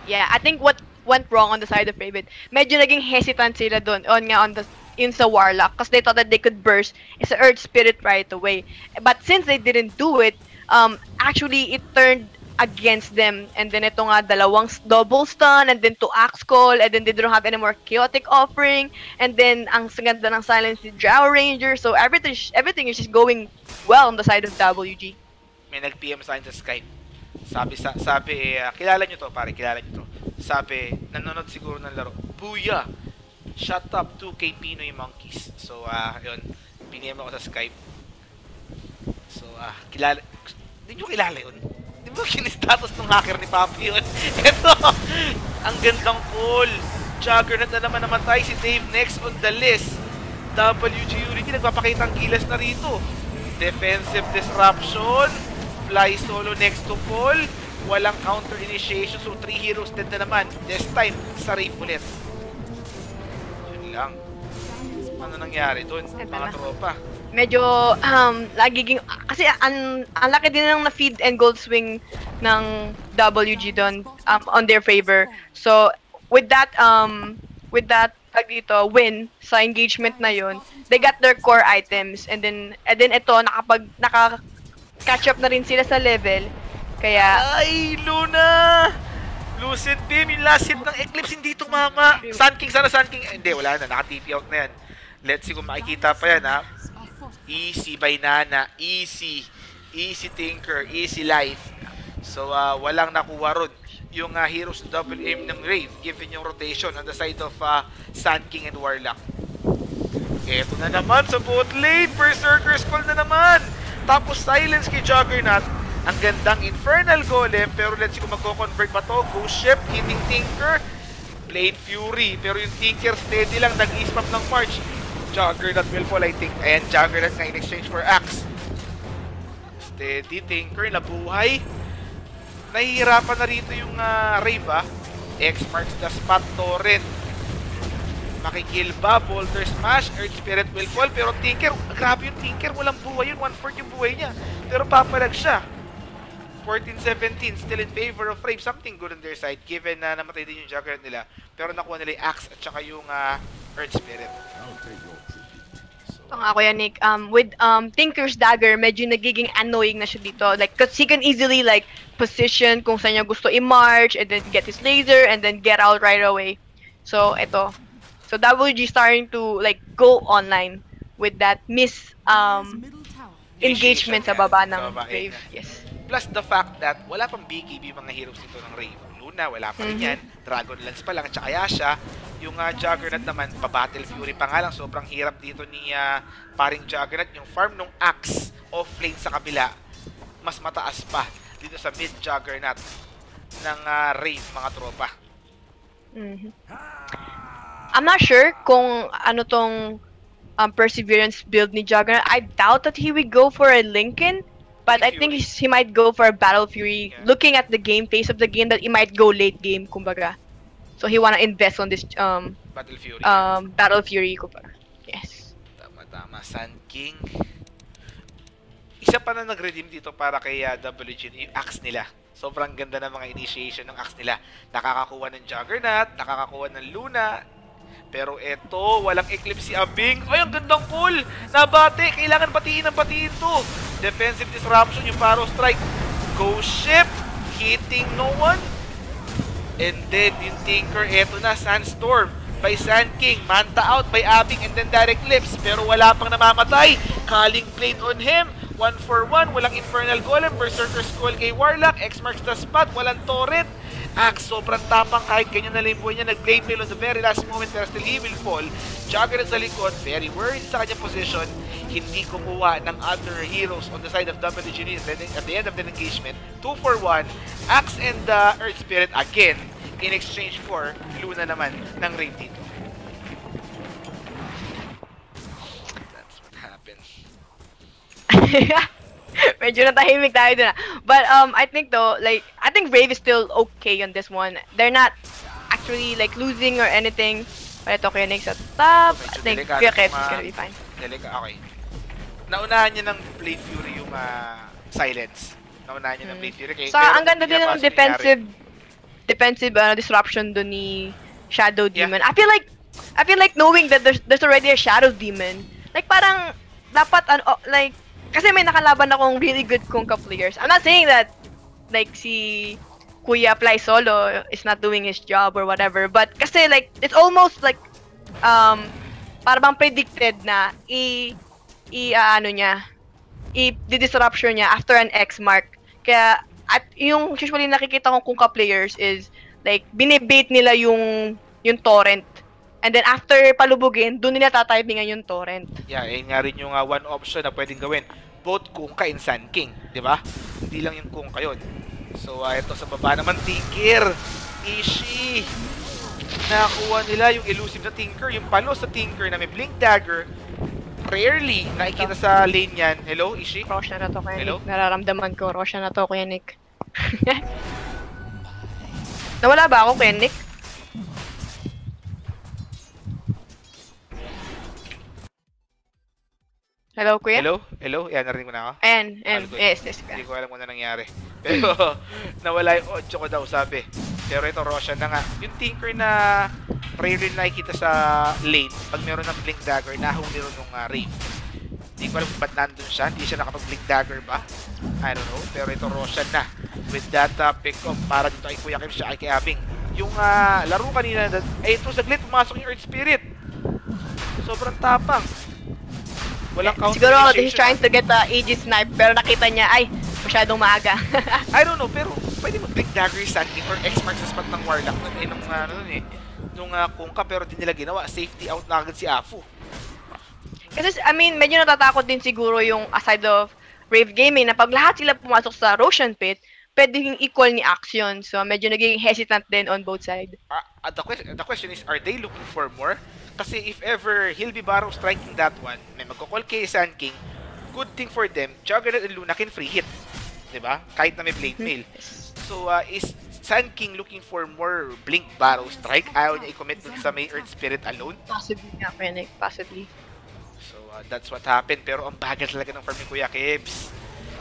Yeah, I think what went wrong on the side of Rave, medyo naging hesitant sila doon in sa Warlock because they thought that they could burst sa Earth Spirit right away. But since they didn't do it, actually it turned against them, and then ito nga dalawang double stun, and then to Axe Call, and then they don't have any more chaotic offering, and then ang ganda ng silence ni Drow Ranger, so everything is just going well on the side of WG. May nag-PM sa akin sa Skype. Sabi, kilala nyo to pare, kilala nyo to. Sabi, nanonood siguro ng laro. Booyah! Shut up 2K Pinoy Monkeys. So, yun, piniem ako sa Skype. So, kilala, hindi nyo kilala yun? Di ba kinistatus ng hacker ni Papi yun? Ito, ang gandang call. Juggernaut na naman namatay. Si Dave next on the list. WG.Unity nagpapakita ang gilas na rito. Defensive disruption. Fly solo next to fall. Walang counter initiation. So 3 heroes dead na naman. This time, sa Rave ulit. Yun lang. Ano nangyari dun? Mga tropa. Medyo lagiging kasi ang laki din ng na-feed and gold swing ng WG doon on their favor. So with that dito win sa engagement na yon, they got their core items, and then ito naka-catch up na rin sila sa level. Kaya ay Luna! Lucid Beam, yung last hit ng Eclipse hindi tumama. Sun King, sana Sun King. Hindi, wala na, naka-TP out na yan. Let's see kung makikita pa yan, ha. Easy by Nana, easy Tinker, easy life. So, walang nakuha ron yung heroes double aim ng Rave, given yung rotation on the side of Sun King and Warlock. Eto na naman sa bot lane, Berserker's Call na naman. Tapos silence kay Juggernaut. Ang gandang Infernal Golem, pero let's see kung magko-convert ba to. Ghost Ship, hitting Tinker, Blade Fury, pero yung Tinker steady lang, nag-e-spam ng March. Juggernaut will fall, I think. Ayan, Juggernaut nga in exchange for Axe. Steady, Tinker, nabuhay. Nahihirapan na rito yung Rave, X marks the spot, Torrent. Makikill ba? Boulder Smash, Earth Spirit will fall, pero Tinker, grabe yung Tinker, walang buhay yun, 1/4 yung buhay niya. Pero papalag siya. 14-17, still in favor of Rave. Something good on their side, given na namatay din yung Juggernaut nila. Pero nakuha nila yung Axe at saka yung Earth Spirit. ito nga Kuya Nick, with Tinker's Dagger, medyo nagiging annoying na siya dito. Like, cause he can easily like position kung saan niya gusto i-march, and then get his laser, and then get out right away. So, ito. So, WG starting to like go online with that engagement sa baba ng Rave. Yes. Plus the fact that wala pang BKB mga heroes dito ng Rave. Luna, wala pa rin yan. Dragonlance pa lang, tsaka Yasha. Yung Juggernaut naman, pa-Battle Fury pa nga lang. Sobrang hirap dito ni paring Juggernaut. Yung farm nung Axe off-lane sa kabila, mas mataas pa dito sa mid-Juggernaut ng Rave, mga tropa. I'm not sure kung ano tong Perseverance build ni Juggernaut. I doubt that he would go for a Lincoln. But I think he might go for a Battle Fury. Yeah. Looking at the game, pace of the game, that he might go late game, kumbaga. So he wanna invest on this Battle Fury. Battle Fury, kumbaga. Yes. Tama. Sun King. Isa pa na nag-redeem dito para kay WG, yung Axe nila. Sobrang ganda ng mga initiation ng Axe nila. Nakakakuha ng Juggernaut, nakakakuha ng Luna. Pero eto, walang Eclipse si Abing. Ay, ang gandang call! Nabate! Kailangan batiin to. Defensive disruption, yung Paro Strike. Ghost Ship, hitting no one. And then, yung Tinker, eto na, Sandstorm by Sand King. Manta out by Abing and then direct Eclipse. Pero wala pang namamatay. Calling Blade on him. 1-for-1, walang Infernal Golem, Berserker Skull kay Warlock, X marks the spot, walang turret. Axe, sobrang tapang kahit ganyan na lang yung buhay niya. Nag-blade mail on the very last moment pero still he will fall. Juggernaut sa likod, very worried sa kanyang position. Hindi kumuha ng other heroes on the side of WG.Unity at the end of the engagement. 2-for-1, Axe and the Earth Spirit again in exchange for Luna naman ng Rave dito. That's what happened. Medyo natahimik tayo dun. But I think though, like, I think Rave is still okay on this one. They're not actually like losing or anything. But ito Kuya Nick sa top. I think Kuya Kev's is gonna be fine. Okay. Naunahan niya ng Blade Fury yung silence. Naunahan niya ng Blade Fury. So, ang ganda din ng defensive disruption dun ni Shadow Demon. I feel like knowing that there's already a Shadow Demon. Like parang dapat like kasi may nakalaban akong really good Kunkka players. I'm not saying that like si Kuya Fly Solo is not doing his job or whatever, but kasi like it's almost like para bang predicted na i-disruption niya after an X mark. Kaya at yung usually nakikita kong Kunkka players is like binibait nila yung torrent. And then after palubugin, doon nila tatypingan yung torrent. Yeah, yun nga rin yung one option na pwedeng gawin. Both Kunkka and Sun King, di ba? Hindi lang yung Kunkka yun. So, ito sa baba naman, Tinker. Ishi. Nakakuha nila yung elusive na Tinker, yung palo sa Tinker na may Blink Dagger. Rarely nakikita sa lane yan. Hello, Ishi? Roshan na to, Kuya Hello? Nick. Nararamdaman ko, Roshan na to, Kuya Nick. Nawala ba ako, Kuya Nick? Hello, Kuya? Hello? Yan, narinig mo na ako? Ayan, yes. Hindi ko alam kung ano nangyari. Pero, nawala yung 8 ko daw, sabi. Pero ito, Roshan na nga. Yung Tinker na rarely nakikita sa lane, pag meron ng Blink Dagger, nahuli rin ng Rave. Hindi ko alam kung ba't nandun siya. Hindi siya nakapag-Blink Dagger ba? I don't know. Pero ito, Roshan na. With that pick-up, para dito kay Kuya Kim siya ay kay Abing. Yung laro kanina, ito, saglit, pumasok yung Earth Spirit. Sobrang tapang. Walang counter siguro he's trying to get the Aegis snipe, pero nakita niya, ay, masyadong maaga. I don't know, pero pwede mo Blink Dagger yung Sun King or X marks sa spot ng Warlock nung Kunkka, pero di nila ginawa. Safety out na agad si Afu. Kasi, I mean, medyo natatakot din siguro yung aside of Rave Gaming na pag lahat sila pumasok sa Roshan Pit, pwede yung equal ni Action. So, medyo naging hesitant din on both sides. The question is, are they looking for more? Kasi if ever he'll be Barrow striking that one, may magkakall kay Sun King, good thing for them, Juggernaut and Luna can free hit. Diba? Kahit na may Blade Mail. So, is Sun King looking for more Blink Barrow strike? Ayaw niya i-commit dun sa may Earth Spirit alone? Possibly nga, Penic. Possibly. So, that's what happened. Pero ang bagal talaga ng farm ni Kuya Kebs.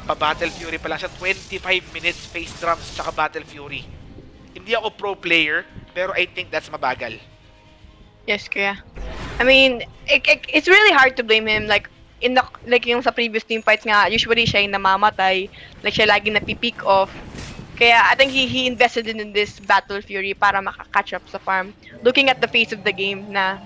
Pa-Battle Fury pa lang siya. 25 minutes face drums tsaka Battle Fury. Hindi ako pro player, pero I think that's mabagal. Yes, Kuya. I mean, it's really hard to blame him. Like yung sa previous team fights nga, usually siya yung namamatay. Like siya lagi napipick off. Kaya I think he invested in this Battle Fury para makakatch up sa farm. Looking at the face of the game na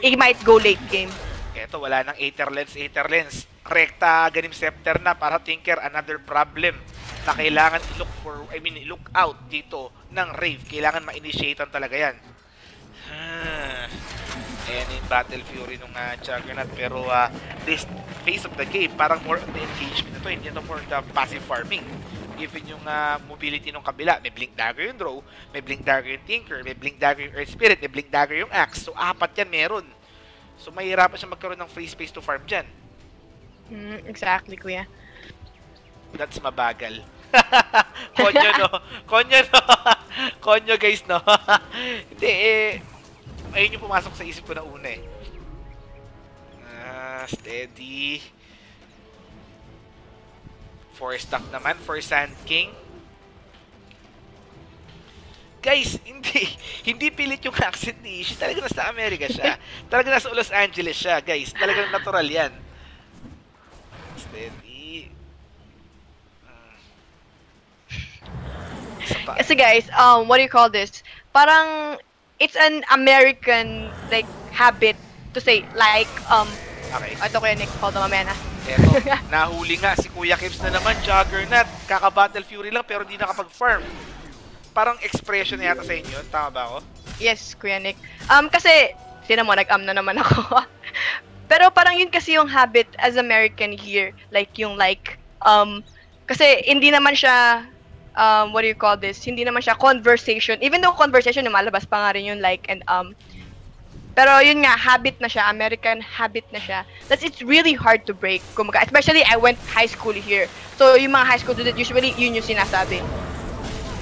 it might go late game. Eto, wala nang Aether Lens. Rekta, ganim Scepter na para Tinker. Another problem na kailangan look out dito ng Rave. Kailangan ma-initiatean talaga yan. And in Battle Fury nung Juggernaut, pero this phase of the game parang more on the engagement na to, hindi na more on the passive farming. Given yung mobility nung kabila, may Blink Dagger yung Draw, may Blink Dagger yung Tinker, may Blink Dagger yung Earth Spirit, may Blink Dagger yung Axe. So 4 yan meron. So mahirapan siya magkaroon ng free space to farm dyan. Exactly, Kuya. That's mabagal. Konyo, no? Konyo, guys, no? Hindi, ayun yung pumasok sa isip ko na una eh. Steady. 4 stack naman for Sand King. Guys, hindi pilit yung accent ni Ishi. Talaga nasa Amerika siya. Talaga nasa Los Angeles siya, guys. Talagang natural yan. Steady. Kasi guys, what do you call this? Parang it's an American like habit to say like okay. Ito Kuya Nick, hold on mamaya na. Eto, nahuli nga si Kuya Kips na naman, Juggernaut. Kaka-Battle Fury lang pero di nakapag-farm. Parang expression na yata sa inyo yun. Tama ba ako? Yes, Kuya Nick. Kasi, sino mo, nag-am na naman ako. Pero parang yun kasi yung habit as American here. Like, kasi hindi naman siya, what do you call this? Hindi naman siya conversation. Even though conversation, lumalabas pa nga rin yung like and pero yun nga, habit na siya, American habit na siya. It's really hard to break. Kumaga, especially, I went high school here. So, yung mga high school student, usually, yun yung sinasabi.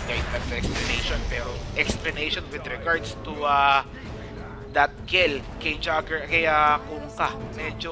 Guys, that's the explanation. Pero, explanation with regards to that kill kay Kungka. Medyo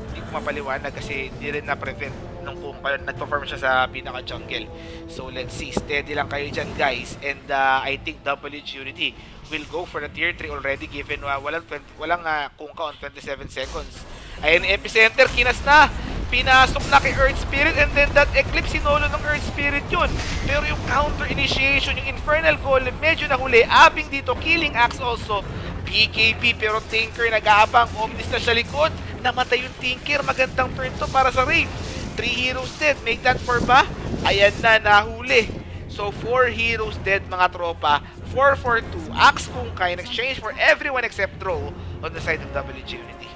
hindi ko mapaliwanag kasi hindi rin na-prevent nung Kungka nag-perform siya sa pinaka-jungle. So, let's see. Steady lang kayo dyan, guys. And I think WG.Unity will go for the tier 3 already given walang Kungka on 27 seconds. Ayun, Epicenter, kinas na. Pinasok na kay Earth Spirit and then that Eclipse, sinolo ng Earth Spirit yun. Pero yung counter initiation, yung Infernal Golem, medyo nahuli. Abing dito, Killing Axe also. PKP, pero Tinker nag-aabang. Omnis na siya likod. Namatay yung Tinker. Magandang turn to para sa Rave. 3 heroes dead. Make that 4 ba? Ayan na, nahuli. So, 4 heroes dead, mga tropa. 4-4-2. Axe Kungka in exchange for everyone except Draw on the side of WG.Unity.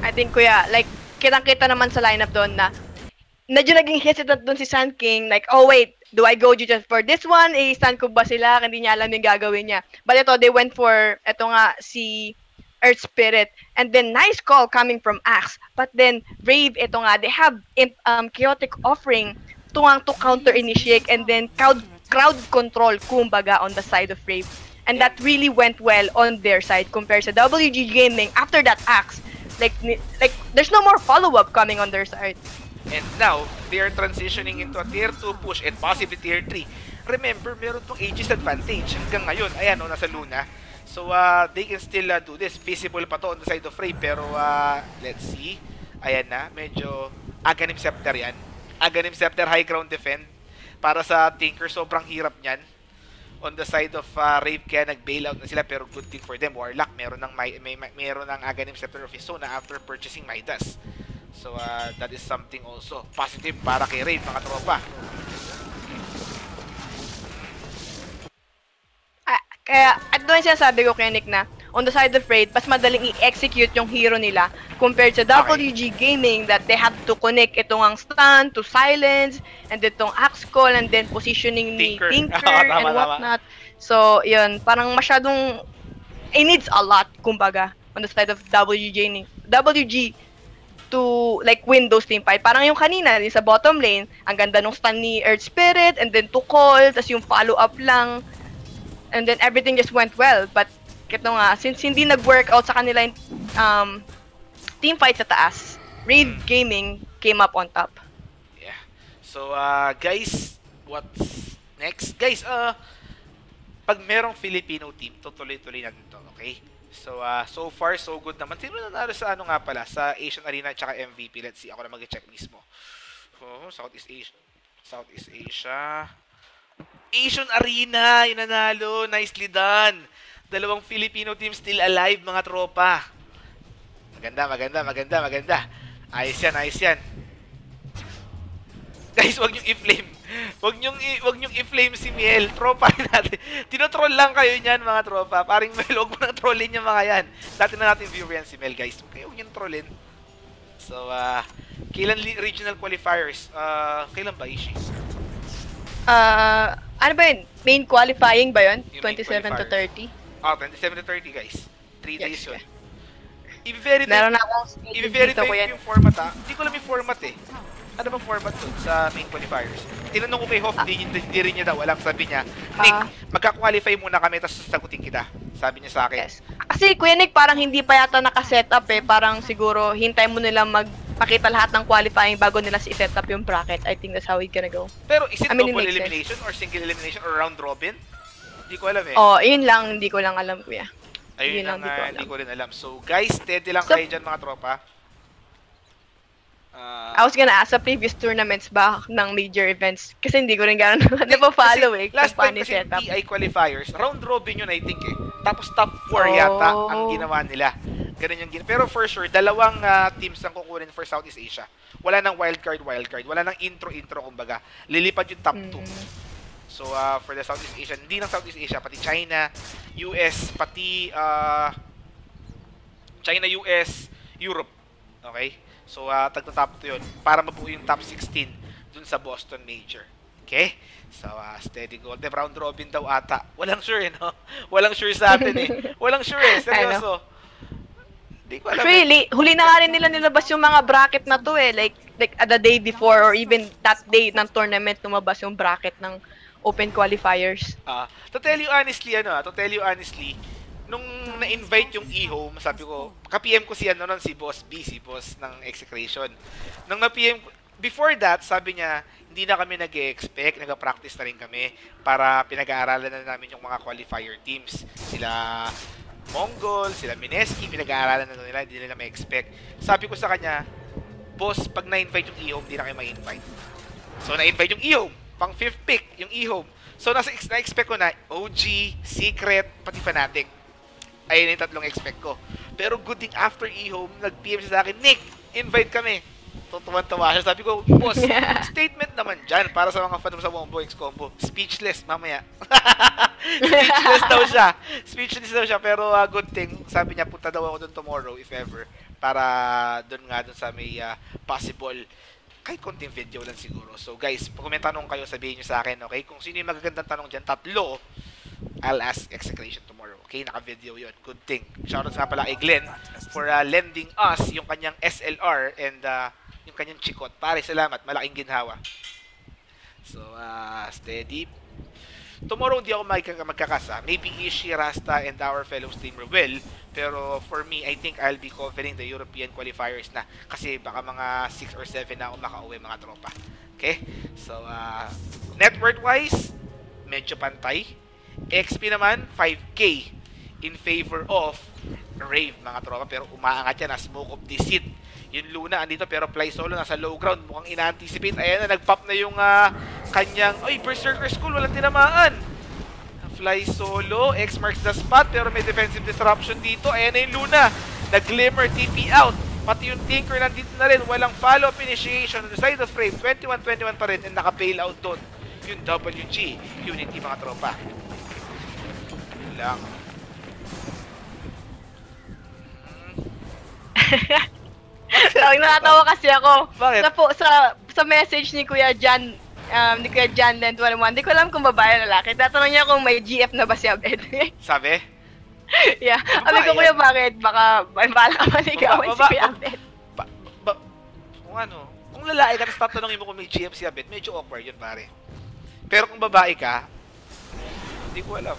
I think, Kuya, like, kitang-kita naman sa lineup doon na medyo naging hesitant doon si Sun King. Like, oh wait, do I go just for this one? Stand ko ba sila? Hindi niya alam yung gagawin niya. But ito, they went for, ito nga, si Earth Spirit. And then, nice call coming from Axe. But then, Rave, ito nga, they have Chaotic Offering to counter-initiate and then crowd control, kumbaga, on the side of Rave. And that really went well on their side compared sa WG Gaming after that Axe. Like there's no more follow-up coming on their side. And now, they are transitioning into a tier 2 push and possibly tier 3. Remember, meron tong Aegis advantage. Hanggang ngayon, ayan, nasa Luna. So, they can still do this. Visible pa to on the side of Rave. Pero, let's see. Ayan na, medyo Aghanim Scepter yan. Aghanim Scepter, high ground defend. Para sa Tinker, sobrang hirap niyan. On the side of Rave, kaya nag-bailout na sila, pero good thing for them. Warlock, meron ng Aghanim Scepter of his own after purchasing Midas. So, that is something also positive para kay Rave, mga tropa. Kaya, at doon sinasabi ko kay Nick na, on the side of Rave, mas madaling i-execute yung hero nila compared sa WG Gaming that they have to connect itong ang stun to silence and then itong axe call and then positioning ni Tinker and whatnot. So, yun, parang masyadong it needs a lot, kumbaga, on the side of WG to like win those team fight. Parang yung kanina, yung sa bottom lane, ang ganda nung stun ni Earth Spirit and then to call, tas yung follow-up lang and then everything just went well. But ito nga, since hindi nag-workout sa kanila yung team fight sa taas, Rave Gaming came up on top. Yeah. So, guys, what's next? Guys, pag merong Filipino team, tutuloy-tuloy natin to, okay? So, so far, so good naman. Sino nanalo sa ano nga pala? Sa Asian Arena at saka MVP. Let's see, ako na mag-check mismo. Oh, Southeast Asia. Southeast Asia. Asian Arena, yung nanalo. Nicely done. Dalawang Filipino team still alive, mga tropa. Maganda. Ayos yan. Guys, wag niyong i-flame. Wag niyong i-flame si Miel. Tropa natin. Tinotroll lang kayo niyan, mga tropa. Paring Miel, wag mo nang trollin yung mga yan. Dati na natin viewer yan si Miel, guys. Okay, wag niyong trollin. So, kailan regional qualifiers? Kailan ba, Ishi? Ano ba yun? Main qualifying ba yun? 27 to 30? 27 to 30, guys. 3 days yun. Meron na akong i-verify ko yung format, ha? Hindi ko alam yung format, eh. Ano bang format dun sa main qualifiers? Tinanong ko kay Hoff, di rin niya daw. Walang sabi niya, Nick, magka-qualify muna kami, tapos sasagutin kita. Sabi niya sa akin. Yes. Kasi Kuya Nick, parang hindi pa yata naka-setup eh. Parang siguro, hintay mo nilang magpakita lahat ng qualifying bago nila i-set up yung bracket. I think that's how it's gonna go. Pero is it double elimination or single elimination or round robin? Hindi ko alam eh. Oh, yun lang, hindi ko lang alam, Kuya. Ayun lang, hindi ko rin alam. So, guys, steady lang kayo dyan, mga tropa. I was gonna ask sa previous tournaments ba ng major events kasi hindi ko rin gano'n napafollow eh. Last time kasi DI qualifiers, round robin yun I think eh. Tapos top 4 yata ang ginawa nila. Ganun yung pero for sure, dalawang teams ang kukunin for Southeast Asia. Wala nang wildcard. Wala nang intro, kumbaga. Lilipad yung top 2. So, for the Southeast Asia, hindi lang Southeast Asia, pati China, US, pati China, US, Europe. Okay? So, tagtatap to yun para mabuo yung top 16 dun sa Boston Major. Okay? So, steady goal. The round robin daw ata. Walang sure, no? Walang sure sa atin, eh. Walang sure, eh. Seryoso. Di ko alam. Actually, huli na nga rin nila nilabas yung mga bracket na to, eh. Like the day before or even that day ng tournament, lumabas yung bracket ng open qualifiers. To tell you honestly, nung na-invite yung e-home, sabi ko, ka-PM ko si Boss B, si Boss ng Execration. Nung na-PM ko, before that, sabi niya, hindi na kami nag-expect, nag-practice na rin kami para pinag-aaralan na namin yung mga qualifier teams. Sila Mongol, sila Mineski, pinag-aaralan na nila, hindi nila ma-expect. Sabi ko sa kanya, Boss, pag na-invite yung e-home, hindi na kayo ma-invite. So, na-invite yung e-home, pang 5th pick, yung e-home. So, na-expect ko na OG, Secret, pati Fnatic. Ayun yung tatlong expect ko. Pero good thing after e-home, nag-PM siya sa akin, Nick, invite kami. Tutuwan-tawa siya. Sabi ko, boss, statement naman dyan para sa mga fan sa Wombo X Combo. Speechless, mamaya. Speechless daw siya. Pero good thing, sabi niya, punta daw ako doon tomorrow, if ever. Para doon sa may possible, kahit konting video lang siguro. So guys, kung may tanong kayo, sabihin nyo sa akin, okay? Kung sino yung magagandang tanong dyan, tatlo, I'll ask Execration tomorrow. Okay, naka-video yun. Good thing. Shoutouts nga pala kay Glenn for lending us yung kanyang SLR and yung kanyang chikot. Pare, salamat. Malaking ginhawa. So, steady. Tomorrow, hindi ako magkakasa. Maybe Ishi, Rasta, and our fellow streamer will. Pero for me, I think I'll be covering the European qualifiers na. Kasi baka mga 6 or 7 na ako makauwi mga tropa. Okay? So, net worth-wise, medyo pantay. XP naman, 5K in favor of Rave, mga tropa. Pero umaangat yan na smoke of deceit. Yung Luna, andito, pero Fly Solo, nasa low ground. Mukhang ina-anticipate. Ayan na, nag-pop na yung kanyang, Berserker School, walang tinamaan. Fly Solo, X marks the spot, pero may defensive disruption dito. Ayan na yung Luna. Nag-glimmer, TP out. Pati yung Tinker nandito na rin. Walang follow-up initiation on the side of Frame. 21-21 pa rin, and naka-bail out doon. Yung WG.Unity, mga tropa. Yun lang. Nakatawa kasi ako. Bakit? Sa message ni Kuya Jan, ni Kuya Jan Lent 101, hindi ko alam kung babae o lalaki. Tatanong niya kung may GF na ba si Abed. Sabi? Yeah. Sabi ko, Kuya, bakit? Baka bala ka maligawan si Kuya Abed. Kung ano, kung lalaki ka, tapos tatanungin mo kung may GF si Abed, medyo awkward yun, pare. Pero kung babae ka, hindi ko alam.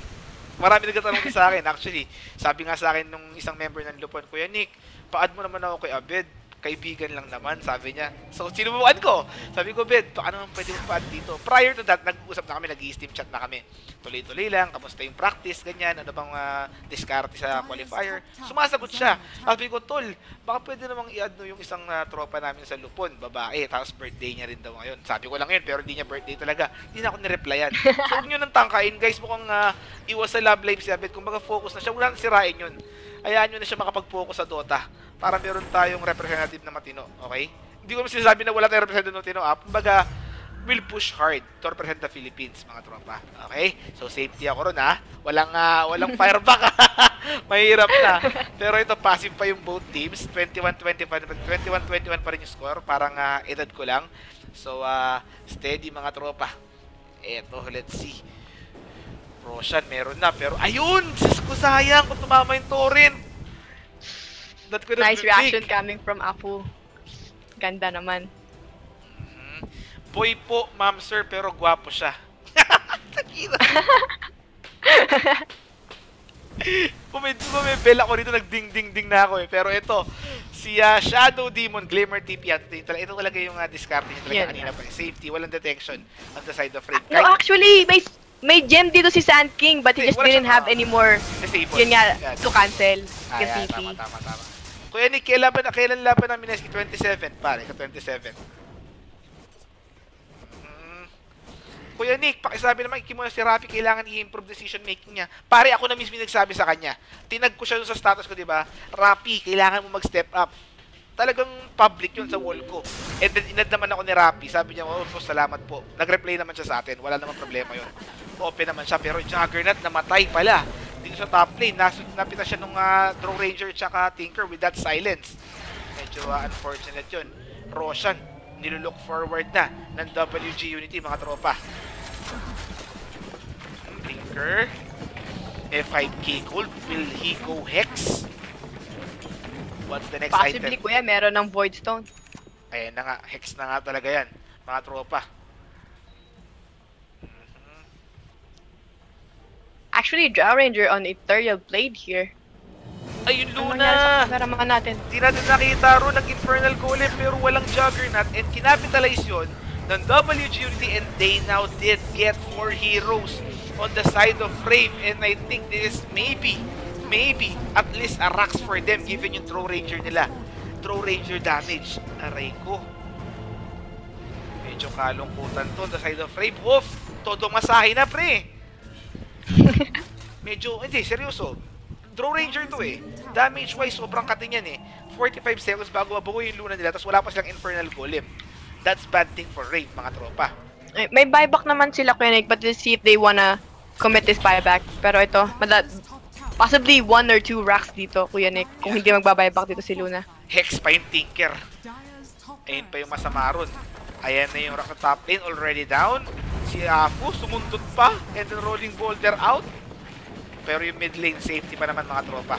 Marami nagtatanong din sa akin. Actually, sabi nga sa akin nung isang member ng Lupon, Kuya Nick, pa-add mo naman ako kay Abed. Kaibigan lang naman, sabi niya. So, sinubukan ko. Sabi ko, Bed, ano naman pwede mo pa-add dito? Prior to that, nag-uusap na kami, nag-i-steam chat na kami. Tuloy-tuloy lang, kamusta yung practice, ganyan, ano bang diskarte sa qualifier. Sumasagot siya. Sabi ko, Tol, baka pwede namang i-add no yung isang tropa namin sa Lupon, babae, tapos birthday niya rin daw ngayon. Sabi ko lang yun, pero hindi niya birthday talaga. Hindi na ako nireplyan. So, huwag nyo nang tangkain, guys, mukhang iwas sa love life si Abed. Kung baga focus na siya, wala nang sirain yun. Hayaan nyo na siya makapag-focus sa Dota para meron tayong representative na matino, okay? Hindi ko sinasabi na wala tayong representative na matino, Kumbaga, will push hard to represent the Philippines, mga tropa. Okay? So, safety ako ron, Walang fireback, Mahirap na. Pero ito, passive pa yung both teams. 21-21 pa rin yung score. Parang edad ko lang. So, steady, mga tropa. Eto, let's see. Roshan, meron na. Pero, ayun! Sis ko, sayang kung tumama yung torrent. That could have Nice been reaction big. coming from Apu. Ganda naman. Boy po, ma'am sir, pero gwapo siya. Takina. Kung may bell ako dito, nagding-ding-ding na ako eh. Pero ito, si Shadow Demon, Glimmer TP, ito talaga yung discard niya talaga kanina pa. Safety, walang detection on the side of Rave. No, actually, may gem dito si Sand King, but he just didn't have any more. Yun nga, to cancel. Yung TP. Tama. Kuya Nick, kailan laban ng Mineski? 27, pare, sa 27. Kuya Nick, pakisabi naman, muna si Rapi, kailangan i-improve decision making niya. Pare, ako na mismo nagsabi sa kanya. Tinag ko siya dun sa status ko, di ba? Rapi, kailangan mo mag-step up. Talagang public yun sa wall ko. And then, inad naman ako ni Rapi. Sabi niya, oh, salamat po. Nag-reply naman siya sa atin. Wala namang problema yun. Open naman siya. Pero Juggernaut, namatay pala. Dito sa top lane, napita siya nung Draw Ranger tsaka Tinker with that silence. Medyo unfortunate yun. Roshan, nilulook forward na ng WG.Unity, mga tropa. Tinker, F5K gold. Will he go Hex? What's the next Possibly, item? kuya, meron ng Void Stone. Ayan na nga, Hex na nga talaga yan, mga tropa. Actually, Draw Ranger on Ethereal Blade here. Ayun, Ano nangyari sa Luna! kameraman natin? Di natin nakita ro nag-Infernal Golem pero walang Juggernaut and kinapitalize yun ng WG.Unity and they now did get 4 heroes on the side of Rave and I think this is maybe at least a rocks for them given yung Draw Ranger nila. Draw Ranger damage. Aray ko. Medyo kalungkutan to on the side of Rave. Oof! Todo masahe na, pre! Medyo, hindi, seryoso. Draw Ranger to eh. Damage-wise, sobrang katin yan eh. 45 seconds bago mabuo yung Luna nila, tapos wala pa silang Infernal Golem. That's bad thing for Rave, mga tropa. May buyback naman sila, Kuya Nick, but let's see if they wanna commit this buyback. Pero ito, possibly 1 or 2 racks dito, Kuya Nick, kung hindi magbabuyback dito si Luna. Hex pa yung Tinker. Ayun pa yung masama ron. Ayan na yung rack na top lane, already down. Si Afu, sumundot pa, and then rolling boulder out. Pero yung mid lane, safety pa naman, mga tropa.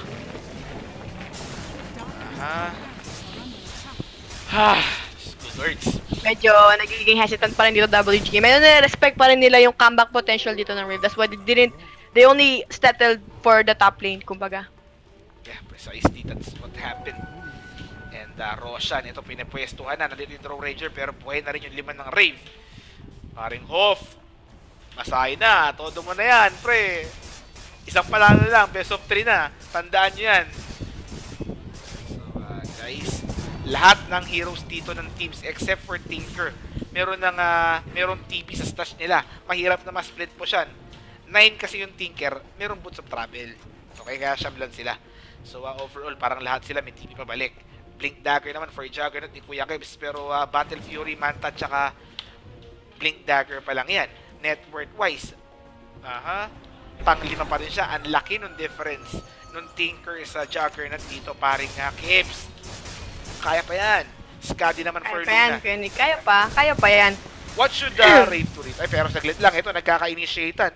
Good words. Medyo nagiging hesitant pa rin dito WG. Medyo nire-respect pa rin nila yung comeback potential dito ng Rave. That's why they only settled for the top lane, kumbaga. Yeah, precisely. That's what happened. And Roshan, ito pinapwestuhan na. Nandito yung Draw Ranger, pero buhay na rin yung 5 ng Rave. Paring Hoff. Masay na. Todo mo na yan, pre. Isang palalo lang. Best of 3 na. Tandaan nyo yan. So, guys, lahat ng heroes dito ng teams except for Tinker, meron TP sa stash nila. Mahirap na ma-split po siya. 9 kasi yung Tinker, meron Boots of Travel. Okay, kaya siyamlan sila. So, overall, parang lahat sila may TP pabalik. Blink Dagger naman for Juggernaut ni Kuya Kebs, pero Battle Fury, Manta, tsaka Blink Dagger pa lang yan. Net worth-wise, pang-5 pa rin siya. Ang laki nung difference nung Tinker sa Juggernaut dito, paring Kebs. Kaya pa yan. Skadi naman for Luna. Kaya pa yan. What should Rave to read? Ay, pero saglit lang. Ito, nagkaka-initiatan.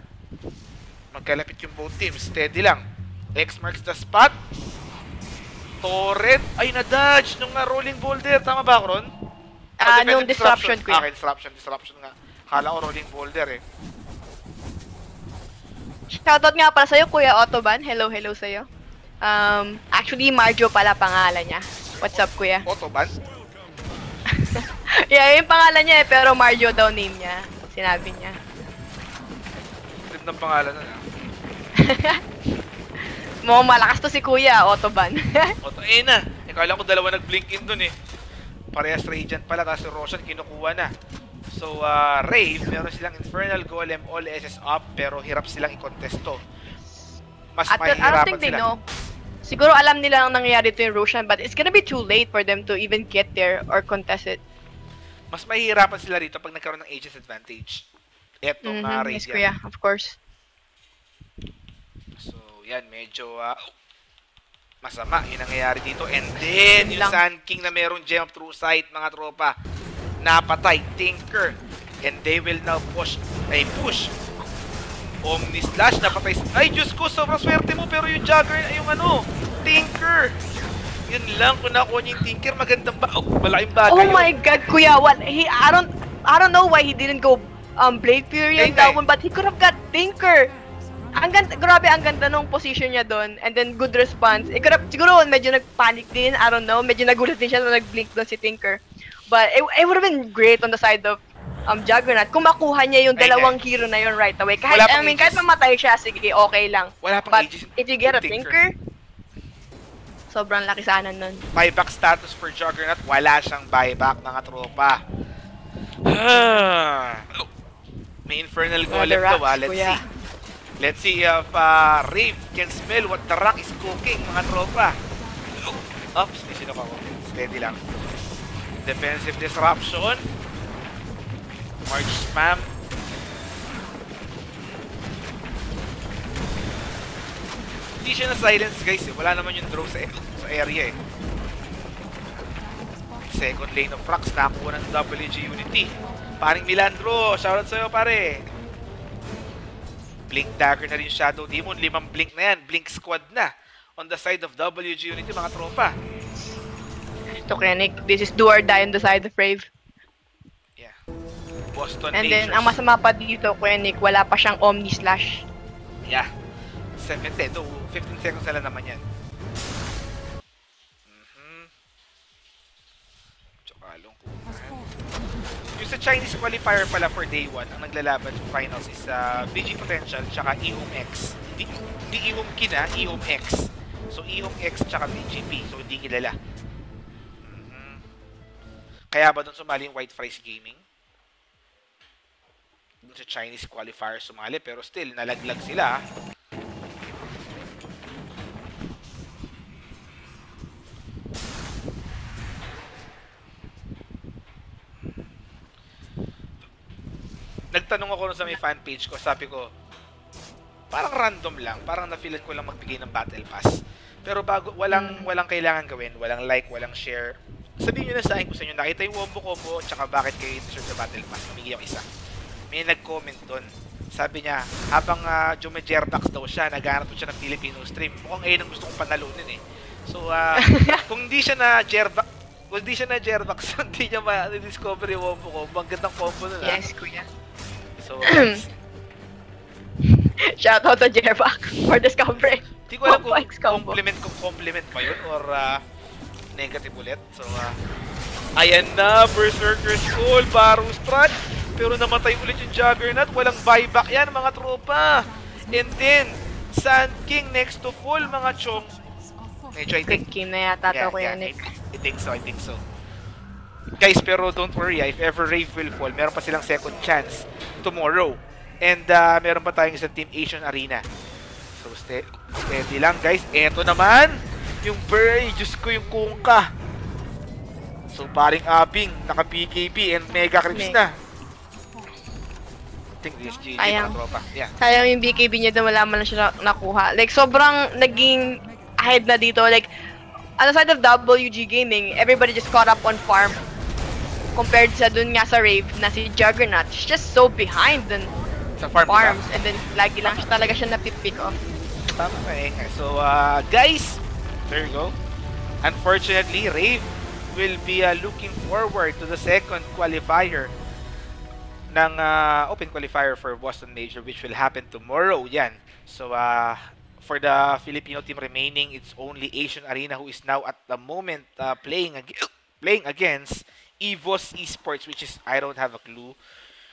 Magkalapit yung both teams. Steady lang. X marks the spot. Torrent. Ay, na-dodge nung rolling boulder. Tama ba, Ron? Nung disruption ko yun. Okay, disruption nga. Kala ko rolling boulder eh. Shoutout nga pala sa'yo, Kuya Autoban. Hello sa'yo. Actually, Marjo pala pangalan niya. What's up, Kuya? Autoban? Yeah, yung pangalan niya eh, pero Marjo daw name niya. Sinabi niya. Trip ng pangalan na. Mukhang malakas to si Kuya, Autoban. Na. Kala ko dalawa nag-blink in dun eh. Parehas Radiant pala, tapos si Roshan kinukuha na. So, Rave, meron silang Infernal Golem, all SS up, pero hirap silang i-contest to. Mas I don't think they know. Siguro alam nila ang nangyayari to yung Roshan, but it's gonna be too late for them to even get there or contest it. Mas mahihirapan sila rito pag nagkaroon ng ages advantage. Etong Radiant. Yes, Kuya, of course. So, yan, medyo masama yung nangyayari dito. And then, yung Sand King na merong Gem of True Sight, mga tropa, napatay, Tinker. And they will now push. Omni Slash, napatay. Ay, Diyos ko, sobrang swerte mo. Pero yung Jugger, yung Tinker. Yun lang, kung nakuha niya yung Tinker, magandang malaking bagay. Oh my God, Kuya, I don't know why he didn't go Blade Fury on that one, but he could have got Tinker. Grabe, ang ganda nung position niya doon. And then, good response. Siguro, medyo nag-panic din. I don't know. Medyo nagulat din siya na nag-blink doon si Tinker. But it would have been great on the side of Juggernaut kung makuha niya yung dalawang hero na yun right away. Kahit mamatay siya, sige, okay lang. But if you get a Tinker, sobrang laki sana nun. Buyback status for Juggernaut, wala siyang buyback, mga tropa. May Infernal The Golem daw, rocks, let's kuya. see. Let's see if Rave can smell what the rock is cooking, mga tropa. Oops, sino ka ko? Steady lang. Defensive disruption. March spam. Hindi siya na-silence, guys. Wala naman yung draw sa area eh. Second lane of Frax, nakuha ng WG.Unity. Paring Milandro, shoutout sa'yo pare. Blink dagger na rin Shadow Demon. 5 blink na yan. Blink squad na. On the side of WG.Unity, mga tropa. To Kenik, this is do or die on the side of Rave. Yeah. Boston And then, Natiors. ang masama pa dito, Kenik, wala pa siyang Omni Slash. Yeah. 17, though 15 seconds na lang naman yan. Tsakalong kuhan. Yung sa Chinese qualifier pala for day 1, ang naglalaban sa finals is BG Potential tsaka EOM X. Hindi EOM Kina, EOM X. So EOM X tsaka BGP. So hindi kilala. Kaya ba doon sumali yung White Fries Gaming? Doon sa Chinese qualifier sumali, pero still, nalaglag sila. Nagtanong ako sa may fan page ko, sabi ko, parang random lang, parang na-feelan ko lang magbigay ng battle pass. Pero bago, walang kailangan gawin, walang like, walang share. Sabihin nyo na sa akin kung sa inyo, nakita yung wombo combo, tsaka bakit kayo deserve sa battle pass, mamigay ako isa. May nag-comment doon. Sabi niya, habang Jumejerbax daw siya, naghanap siya ng Filipino stream. Mukhang ayun ang gusto kong panalunin eh. So, kung hindi siya na Jerbax, hindi niya ma-discover yung wombo combo. Ang gandang combo nun Yes, kuya. So, Shoutout to Jerback for discovering. hindi ko alam Combo X kung combo. compliment pa yun or negative ulit. So, ayan na, Berserker Skull, Baru Strat. Pero namatay ulit yung Juggernaut. Walang buyback yan, mga tropa. And then, Sand King next to full, mga chong. Medyo, I think, Quick game na yata to, kuya Nick. I think so. Guys, pero don't worry, if ever Rave will fall, meron pa silang second chance tomorrow. And meron pa tayong isang Team Asian Arena. So, steady lang, guys. Eto naman, yung Bury, Diyos ko yung kungka. So, paring Abing, naka-BKB and Mega Crips na. I think this GG, mga tropa. Yeah. Sayang yung BKB niya doon, wala man lang siya nakuha. Like, sobrang naging ahead na dito. Like, on the side of WG Gaming, everybody just caught up on farm. Compared sa dun nga sa Rave na si Juggernaut, she's just so behind dun Sa farm, farms. And then, lagi lang siya talaga siya napipick off. Tama na eh. So, guys, there you go. Unfortunately, Rave will be looking forward to the second qualifier ng open qualifier for Boston Major, which will happen tomorrow. Yan. So, for the Filipino team remaining, it's only Asian Arena who is now at the moment playing against Evos Esports, which is, I don't have a clue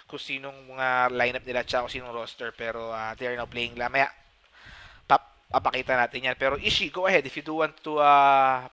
kung sinong mga lineup nila tsaka kung sinong roster, pero they are now playing lamaya. Papakita natin yan. Pero Ishi, go ahead if you do want to